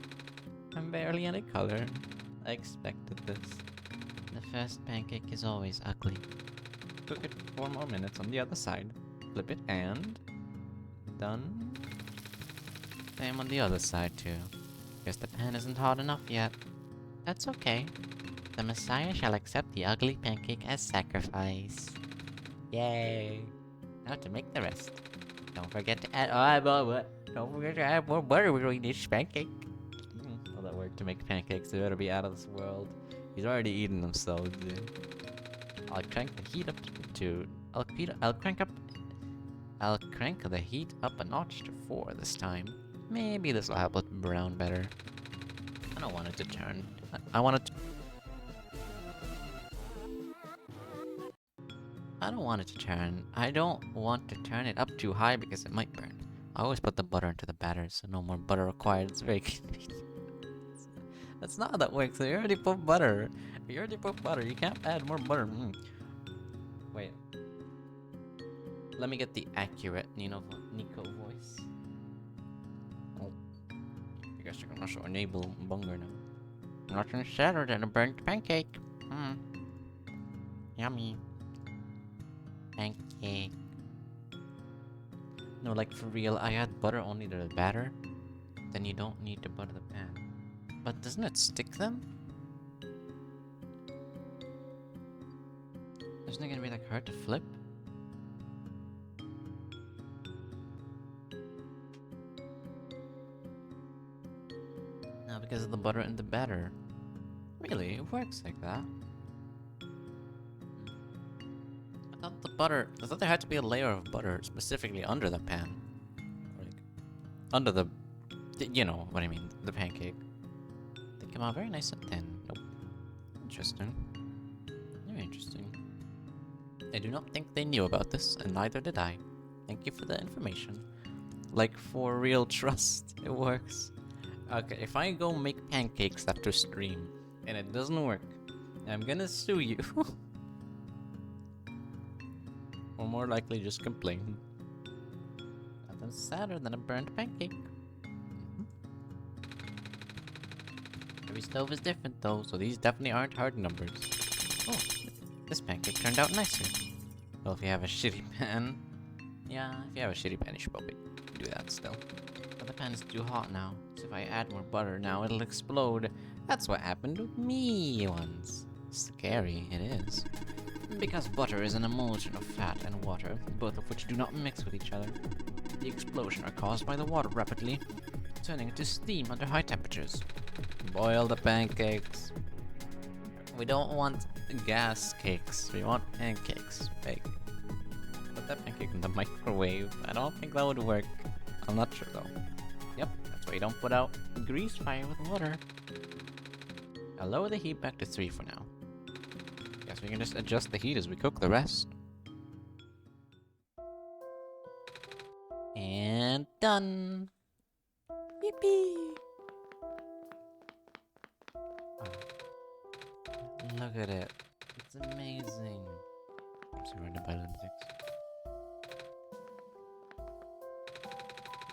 A: I'm barely any color. I expected this. The first pancake is always ugly. Cook it 4 more minutes on the other side. Flip it, and... done. Same on the other side, too. Guess the pan isn't hot enough yet. That's okay. The Messiah shall accept the ugly pancake as sacrifice. Yay! Now to make the rest. Don't forget to add... Don't forget to add more butter when we dish pancake. All that work to make pancakes, they better be out of this world. He's already eaten them, so... I'll crank the heat up to... I'll crank the heat up a notch to 4 this time. Maybe this will help it brown better. I don't want it to turn. I want it to... I don't want it to turn. I don't want to turn it up too high because it might burn. I always put the butter into the batter, so no more butter required. It's very convenient. That's not how that works. You already put butter. You already put butter. You can't add more butter. Wait. Let me get the accurate Nico voice. Oh. I guess I can also enable Bunger now. Nothing sadder than a burnt pancake. Yummy. Pancake. No, like for real, I add butter only to the batter. Then you don't need to butter the pan. But doesn't it stick them? Isn't it gonna be like hard to flip? No, because of the butter in the batter. Really? It works like that? I thought there had to be a layer of butter specifically under the pan. Like, under the... You know what I mean, the pancake. They come out very nice and thin. Nope. Interesting. Very interesting. I do not think they knew about this, and neither did I. Thank you for the information. Like, for real trust, it works. Okay, if I go make pancakes after stream, and it doesn't work, I'm gonna sue you. Or more likely just complain. Nothing sadder than a burnt pancake. Every stove is different though, so these definitely aren't hard numbers. Oh, this pancake turned out nicer. Well, if you have a shitty pan... Yeah, if you have a shitty pan, you should probably do that still. But the pan is too hot now, so if I add more butter now, it'll explode. That's what happened with me once. Scary, it is. Because butter is an emulsion of fat and water, both of which do not mix with each other. The explosion are caused by the water rapidly turning into steam under high temperatures. Boil the pancakes. We don't want gas cakes, we want pancakes. Bake. Put that pancake in the microwave. I don't think that would work. I'm not sure though. Yep, that's why you don't put out grease fire with water. I'll lower the heat back to 3 for now. Guess we can just adjust the heat as we cook the rest. And done! Yippee! Oh. Look at it. It's amazing. I'm surrounded by lunatics.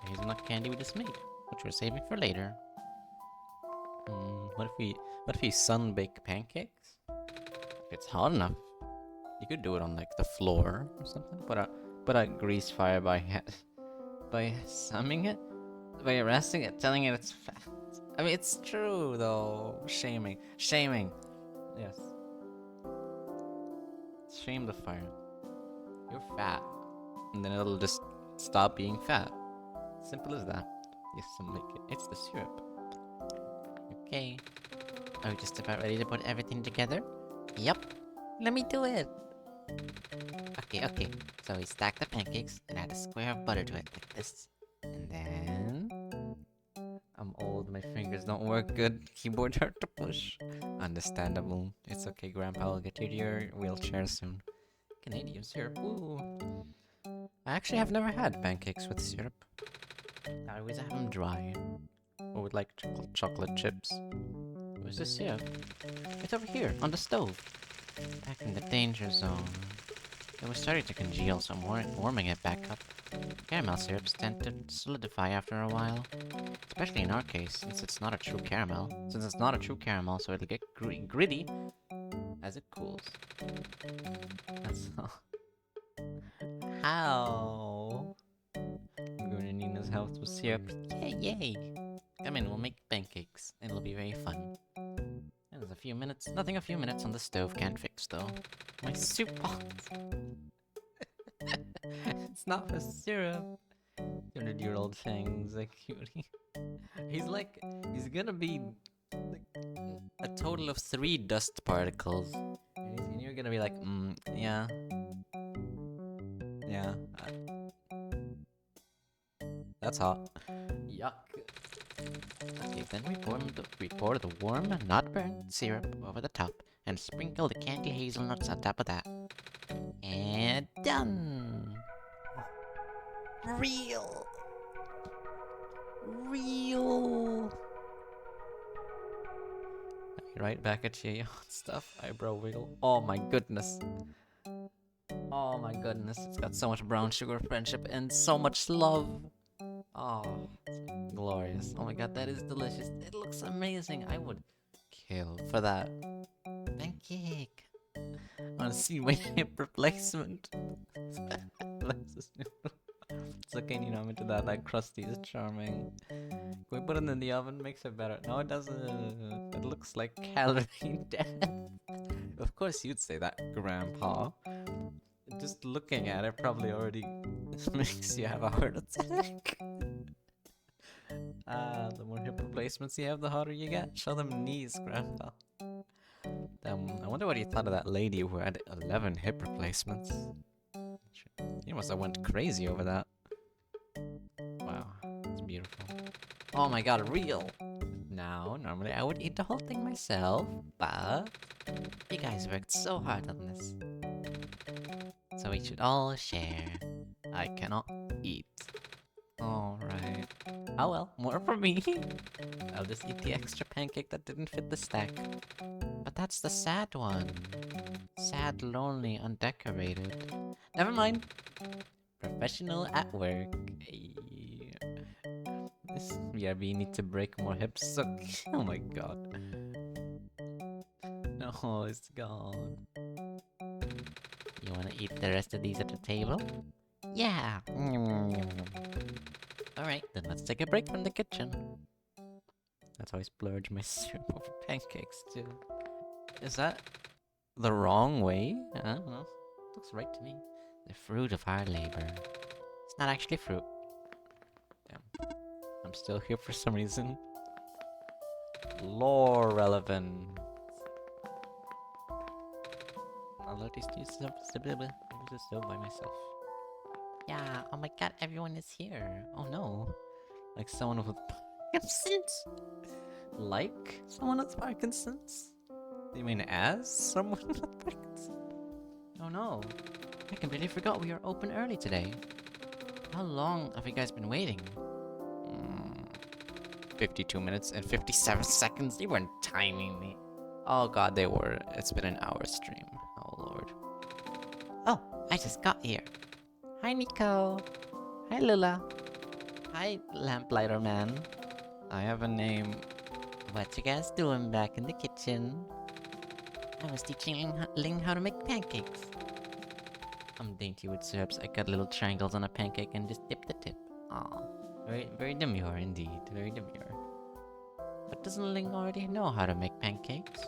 A: Hazelnut candy we just made, which we're saving for later. What if we sun-bake pancakes? If it's hot enough, you could do it on like the floor or something. Put a grease fire by summing it, by arresting it, telling it it's fat. I mean, it's true though. Shaming. Yes. Shame the fire. You're fat, and then it'll just stop being fat. Simple as that. Yes, make it. It's the syrup. Okay. Are we just about ready to put everything together? Yup. Let me do it. Okay. So we stack the pancakes and add a square of butter to it like this. And then... I'm old, my fingers don't work good. Keyboard hard to push. Understandable. It's okay, Grandpa. I'll get you to your wheelchair soon. Canadian syrup. Ooh. I actually have never had pancakes with syrup. I always have them dry. Or with like chocolate chips. Where's the syrup? It's over here, on the stove. Back in the danger zone. It was starting to congeal, so I'm warming it back up. Caramel syrups tend to solidify after a while. Especially in our case, since it's not a true caramel. So it'll get gritty as it cools. That's all. How? I'm going to Nina's house with syrup. Yay! Come in, we'll make pancakes. It'll be very fun. There's a few minutes. Nothing a few minutes on the stove can't fix, though. My soup pot! It's not for syrup. 200-year-old thing's a cutie. He's gonna be like a total of 3 dust particles. And you're gonna be like, yeah. Yeah. That's hot. Yuck. Okay, then we pour the warm, not burnt syrup over the top and sprinkle the candy hazelnuts on top of that. And done! Real! Right back at you, stuff. Eyebrow wiggle. Oh my goodness. It's got so much brown sugar friendship and so much love. Oh, it's glorious. Oh my god, that is delicious. It looks amazing. I would kill for that. Pancake. I want to see my hip replacement. It's okay, Nina, I'm into that. That crusty is charming. Can we put it in the oven? Makes it better. No, it doesn't. It looks like calorie death. Of course you'd say that, Grandpa. Just looking at it probably already makes you have a heart attack. The more hip replacements you have, the harder you get. Show them knees, Grandpa. I wonder what you thought of that lady who had 11 hip replacements. You must have went crazy over that. Wow, it's beautiful. Oh my god, real! Now, normally I would eat the whole thing myself, but you guys worked so hard on this. So we should all share. I cannot eat. Alright. Oh well, more for me. I'll just eat the extra pancake that didn't fit the stack. But that's the sad one. Sad, lonely, undecorated. Never mind. Professional at work. This BRB need to break more hips. Oh my god. No, it's gone. You wanna eat the rest of these at the table? Yeah! Alright, then let's take a break from the kitchen. That's how I splurge my syrup over pancakes too. Is that the wrong way? I don't know. Looks right to me. The fruit of our labor. It's not actually fruit. Damn. I'm still here for some reason. Lore relevant. I'll let these use the stove by myself. Yeah, oh my god, everyone is here. Oh no. Like someone with Parkinson's? Like someone with Parkinson's? You mean as someone with Parkinson's? Oh no. I completely forgot we are open early today. How long have you guys been waiting? 52 minutes and 57 seconds. You weren't timing me. Oh god, they were. It's been an hour stream. Oh lord. Oh, I just got here. Hi Nico. Hi Lula. Hi Lamplighter Man. I have a name. What you guys doing back in the kitchen? I was teaching Ling how to make pancakes. I'm dainty with syrups. I cut little triangles on a pancake and just dip the tip. Aw. Very, very demure indeed. Very demure. But doesn't Ling already know how to make pancakes?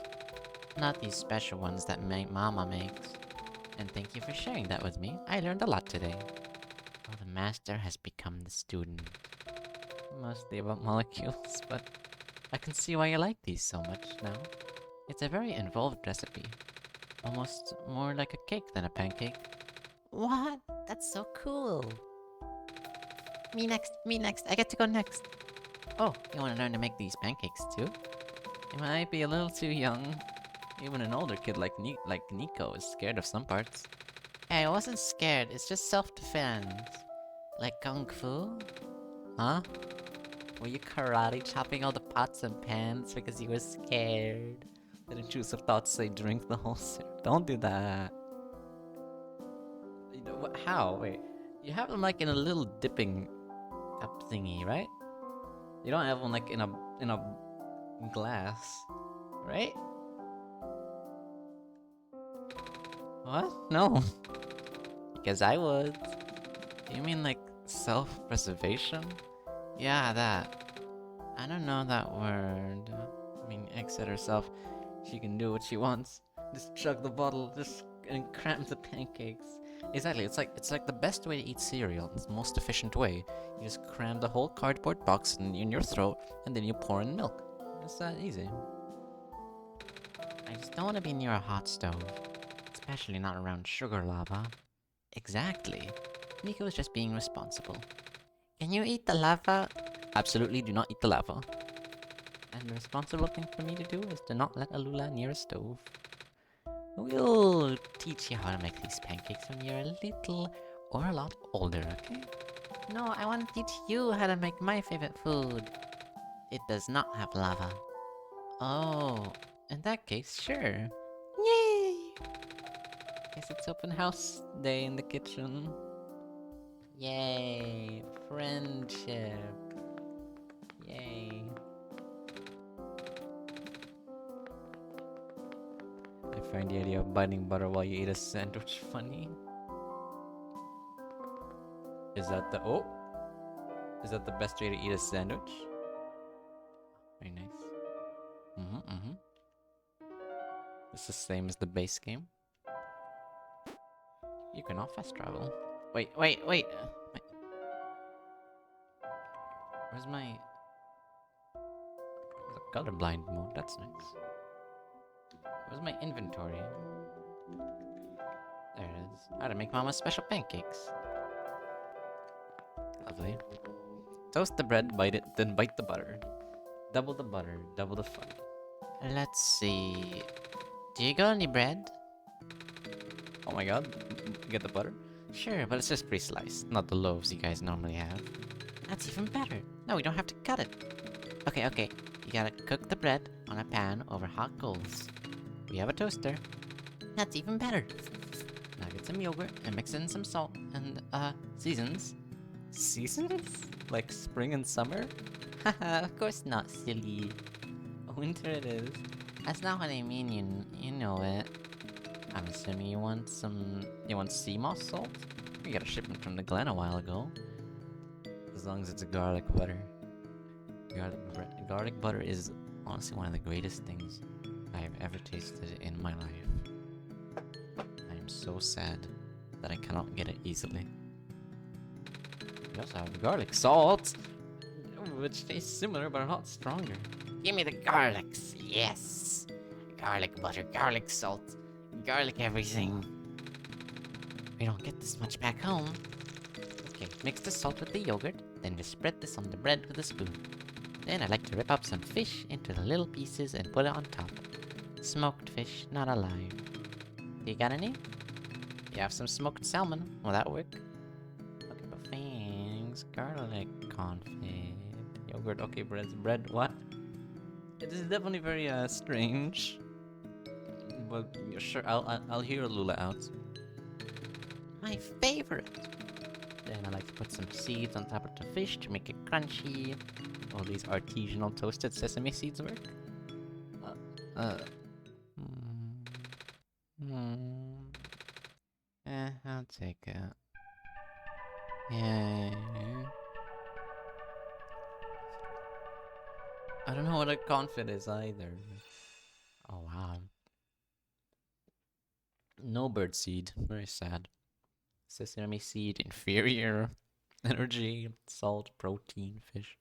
A: Not these special ones that Mama makes. And thank you for sharing that with me. I learned a lot today. Well, the master has become the student. Mostly about molecules, but I can see why you like these so much now. It's a very involved recipe. Almost more like a cake than a pancake. What? That's so cool. Me next. I get to go next. Oh, you want to learn to make these pancakes too? You might be a little too young. Even an older kid like Nico is scared of some parts. Hey, I wasn't scared. It's just self-defense. Like kung fu? Huh? Were you karate chopping all the pots and pans because you were scared? That intrusive thoughts say drink the whole syrup. Don't do that. You know what? How? Wait. You have them like in a little dipping cup thingy, right? You don't have one like in a glass, right? What? No. Because I would. You mean like self-preservation? Yeah, that. I don't know that word. I mean, X said herself, she can do what she wants. Just chug the bottle, and cram the pancakes. Exactly, it's like the best way to eat cereal. It's the most efficient way. You just cram the whole cardboard box in your throat, and then you pour in milk. It's that easy. I just don't want to be near a hot stove. Especially not around sugar lava. Exactly. Nico is just being responsible. Can you eat the lava? Absolutely do not eat the lava. And the responsible thing for me to do is to not let Alula near a stove. We'll teach you how to make these pancakes when you're a little or a lot older, okay? No, I want to teach you how to make my favorite food. It does not have lava. Oh, in that case, sure. Yay! Guess it's open house day in the kitchen. Yay! Friendship. Yay. I find the idea of biting butter while you eat a sandwich funny. Is that the... oh? Is that the best way to eat a sandwich? Very nice. It's the same as the base game. You can all fast travel. Wait. Where's my... There's a colorblind mode, that's nice. Where's my inventory? There it is. How to make Mama's special pancakes. Lovely. Toast the bread, bite it, then bite the butter. Double the butter, double the fun. Let's see... Do you got any bread? Oh my god, get the butter? Sure, but it's just pre-sliced, not the loaves you guys normally have. That's even better. No, we don't have to cut it. Okay. You gotta cook the bread on a pan over hot coals. We have a toaster. That's even better. Now get some yogurt and mix in some salt and, seasons. Seasons? Like spring and summer? Haha, of course not, silly. Winter it is. That's not what I mean, you know it. I'm assuming you want sea moss salt? We got a shipment from the Glen a while ago. As long as it's a garlic butter. Garlic butter is honestly one of the greatest things I have ever tasted in my life. I am so sad that I cannot get it easily. We also have garlic salt, which tastes similar but a lot stronger. Give me the garlics, yes! Garlic butter, garlic salt, garlic everything. We don't get this much back home. Okay, mix the salt with the yogurt, then just spread this on the bread with a spoon. Then I like to rip up some fish into the little pieces and put it on top. Smoked fish, not alive. You got any? You have some smoked salmon. Will that work? Okay, but fangs, garlic confit, yogurt. Okay, bread. What? It is definitely very strange. But yeah, sure, I'll hear Lula out. My favorite. Then I like to put some seeds on top of the fish to make it crunchy. All these artisanal toasted sesame seeds work. I'll take it. Yeah. I don't know what a confit is either. Oh wow. No bird seed. Very sad. Sesame seed, inferior. Energy, salt, protein, fish.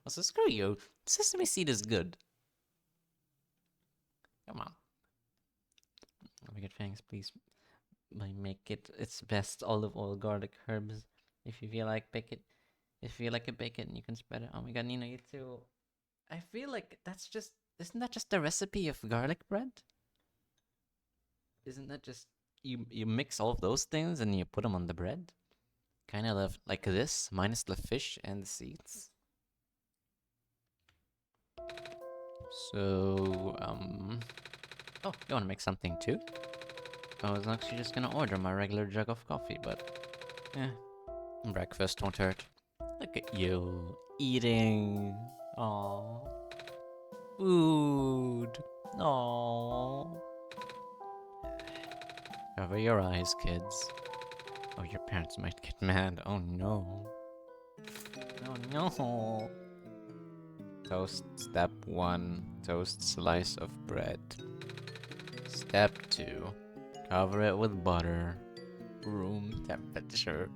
A: Also, screw you. Sesame seed is good. Come on. Oh my god, thanks, please. Make it its best olive oil, garlic, herbs. If you feel like bake it, if you like a bacon, you can spread it. Oh my god, Nina, you too. I feel like isn't that just a recipe of garlic bread? Isn't that just you mix all of those things and you put them on the bread? Kind of like this, minus the fish and the seeds. So, oh, you wanna make something too? I was actually just gonna order my regular jug of coffee, but breakfast won't hurt. Look at you, eating. Aww. Food. Aww. Cover your eyes, kids. Oh, your parents might get mad. Oh no. Oh no. Toast step 1. Toast slice of bread. Step 2. Cover it with butter. Room temperature.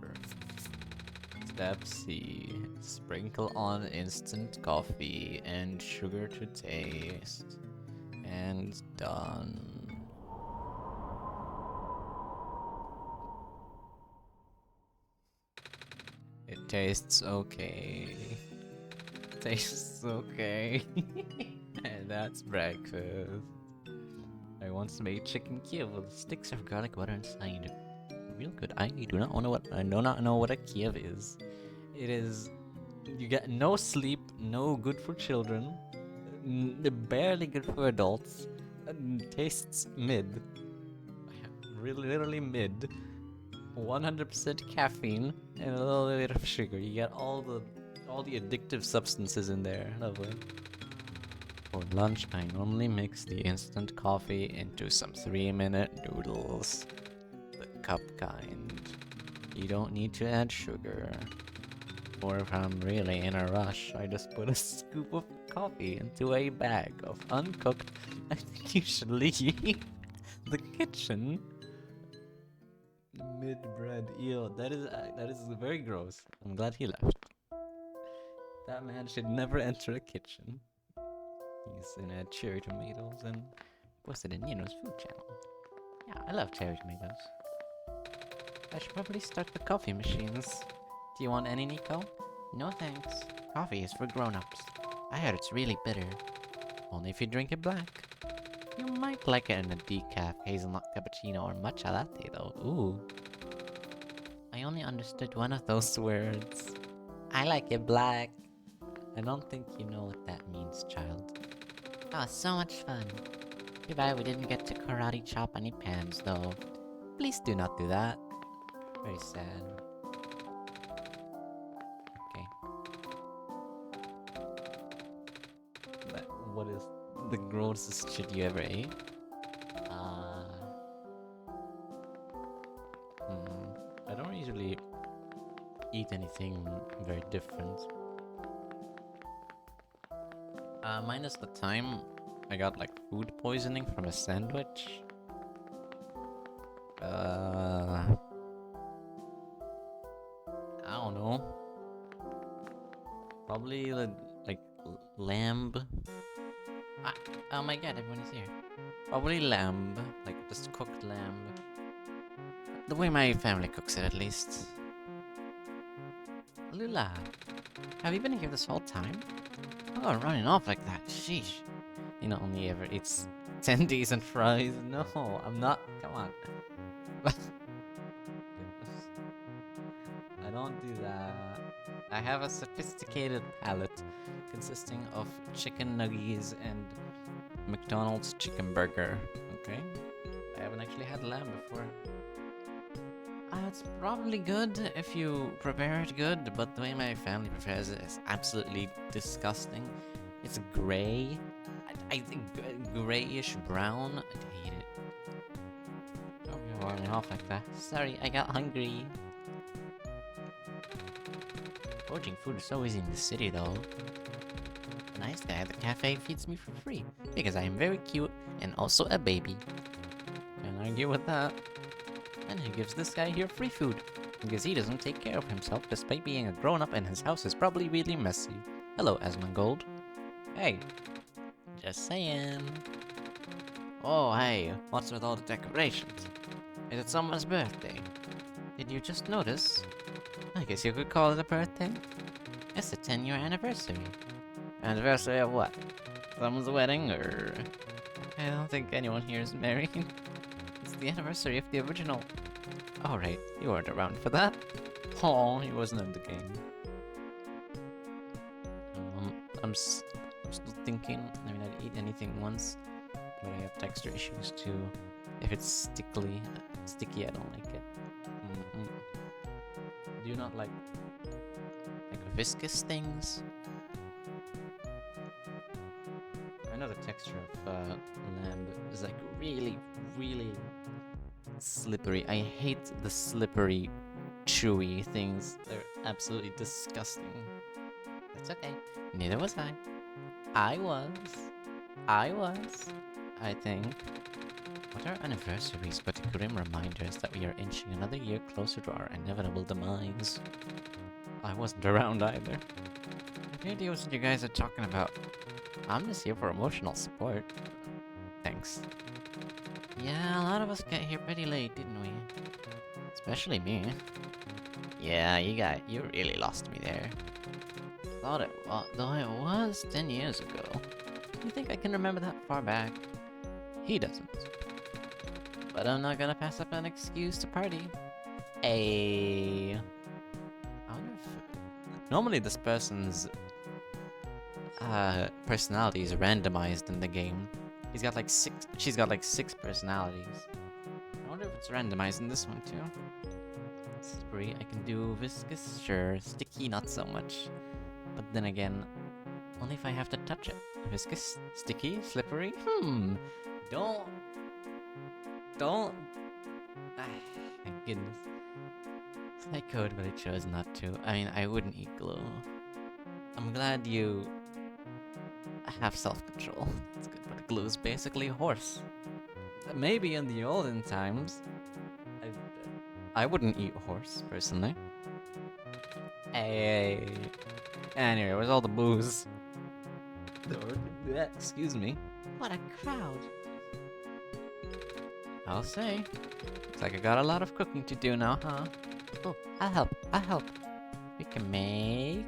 A: Step C. Sprinkle on instant coffee and sugar to taste. And done. It tastes okay. Tastes okay. And that's breakfast. I once made chicken Kiev with sticks of garlic butter inside. Real good. I do not know what a Kiev is. It is you get no sleep, no good for children, barely good for adults, tastes mid. Really literally mid. 100% caffeine and a little bit of sugar. You get all the addictive substances in there. Lovely. For lunch, I normally mix the instant coffee into some 3-minute noodles. The cup kind. You don't need to add sugar. Or if I'm really in a rush, I just put a scoop of coffee into a bag of uncooked. I think you should leave the kitchen. Mid-bread. Ew, that is very gross. I'm glad he left. That man should never enter a kitchen. He's in a cherry tomatoes and posted in Nino's food channel. Yeah, I love cherry tomatoes. I should probably start the coffee machines. Do you want any, Nico? No thanks. Coffee is for grown-ups. I heard it's really bitter. Only if you drink it black. You might like it in a decaf, hazelnut cappuccino, or matcha latte though. Ooh. I only understood one of those words. I like it black. I don't think you know what that means, child. Oh, so much fun. Too bad we didn't get to karate chop any pans though. Please do not do that. Very sad. Okay. What is the grossest shit you ever ate? I don't usually eat anything very different. Minus the time I got like food poisoning from a sandwich. I don't know. Probably like lamb. Ah, oh my god, everyone is here. Probably lamb, like just cooked lamb. The way my family cooks it, at least. Lula, have you been here this whole time? Oh, running off like that. Sheesh. You know, only ever eats tendies and fries. No, I'm not. Come on. I don't do that. I have a sophisticated palate consisting of chicken nuggies and McDonald's chicken burger. Okay? I haven't actually had lamb before. It's probably good if you prepare it good, but the way my family prepares it is absolutely disgusting. It's gray. I think grayish brown. I hate it. Oh, you're running off like that. Sorry, I got hungry. Foraging food is so easy in the city, though. The nice guy at the cafe feeds me for free because I am very cute and also a baby. Can't argue with that. And he gives this guy here free food because he doesn't take care of himself despite being a grown-up and his house is probably really messy. Hello, Asmongold. Hey. Just saying. Oh, hey. What's with all the decorations? Is it someone's birthday? Did you just notice? I guess you could call it a birthday. It's the 10-year anniversary. Anniversary of what? Someone's wedding, or... I don't think anyone here is married. It's the anniversary of the original. Oh, right. You weren't around for that. Oh, he wasn't in the game. I'm still thinking. I mean, I'd eat anything once, but I have texture issues too. If it's sticky, I don't like it. Do you not like viscous things? I know the texture of lamb is like really, really slippery. I hate the slippery, chewy things. They're absolutely disgusting. That's okay. Neither was I. I think. What are anniversaries but grim reminders that we are inching another year closer to our inevitable demise? I wasn't around either. I have no idea what you guys are talking about. I'm just here for emotional support. Thanks. Yeah, a lot of us got here pretty late, didn't we? Especially me. Yeah, you really lost me there. Though it was 10 years ago. You think I can remember that far back? He doesn't. But I'm not gonna pass up an excuse to party. I wonder if... Normally this person's personality is randomized in the game. She's got like 6 personalities. I wonder if it's randomized in this one too. Slippery, I can do viscous, sure. Sticky, not so much. But then again, only if I have to touch it. Viscous, sticky, slippery? Don't. Thank goodness. I could, but I chose not to. I mean, I wouldn't eat glue. I'm glad you have self-control. That's good, but glue's basically a horse. Maybe in the olden times, I wouldn't eat horse, personally. Hey. Anyway, where's all the booze? Excuse me. What a crowd. I'll say. Looks like I got a lot of cooking to do now, huh? Oh, I'll help. We can make...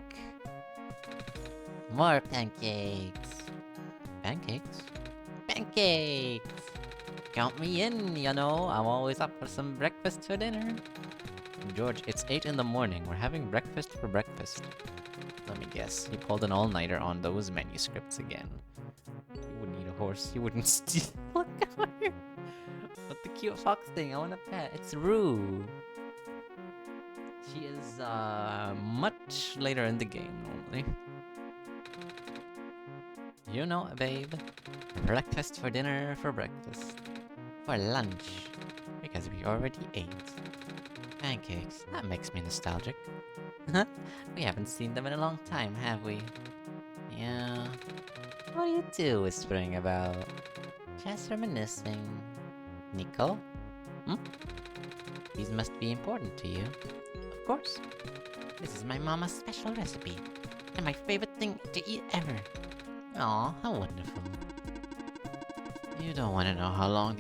A: more pancakes. Pancakes? Pancakes! Count me in, you know. I'm always up for some breakfast for dinner. George, it's 8 in the morning. We're having breakfast for breakfast. Let me guess. You pulled an all-nighter on those manuscripts again. You wouldn't eat a horse. You wouldn't steal a car. But the cute fox thing, I want a pet. It's Rue. She is, much later in the game, normally. You know, babe. Breakfast for dinner for breakfast. For lunch. Because we already ate. Pancakes. That makes me nostalgic. We haven't seen them in a long time, have we? Yeah. What are you two whispering about? Just reminiscing. Nico? These must be important to you. Of course. This is my mama's special recipe. And my favorite thing to eat ever. Aw, how wonderful. You don't want to know how long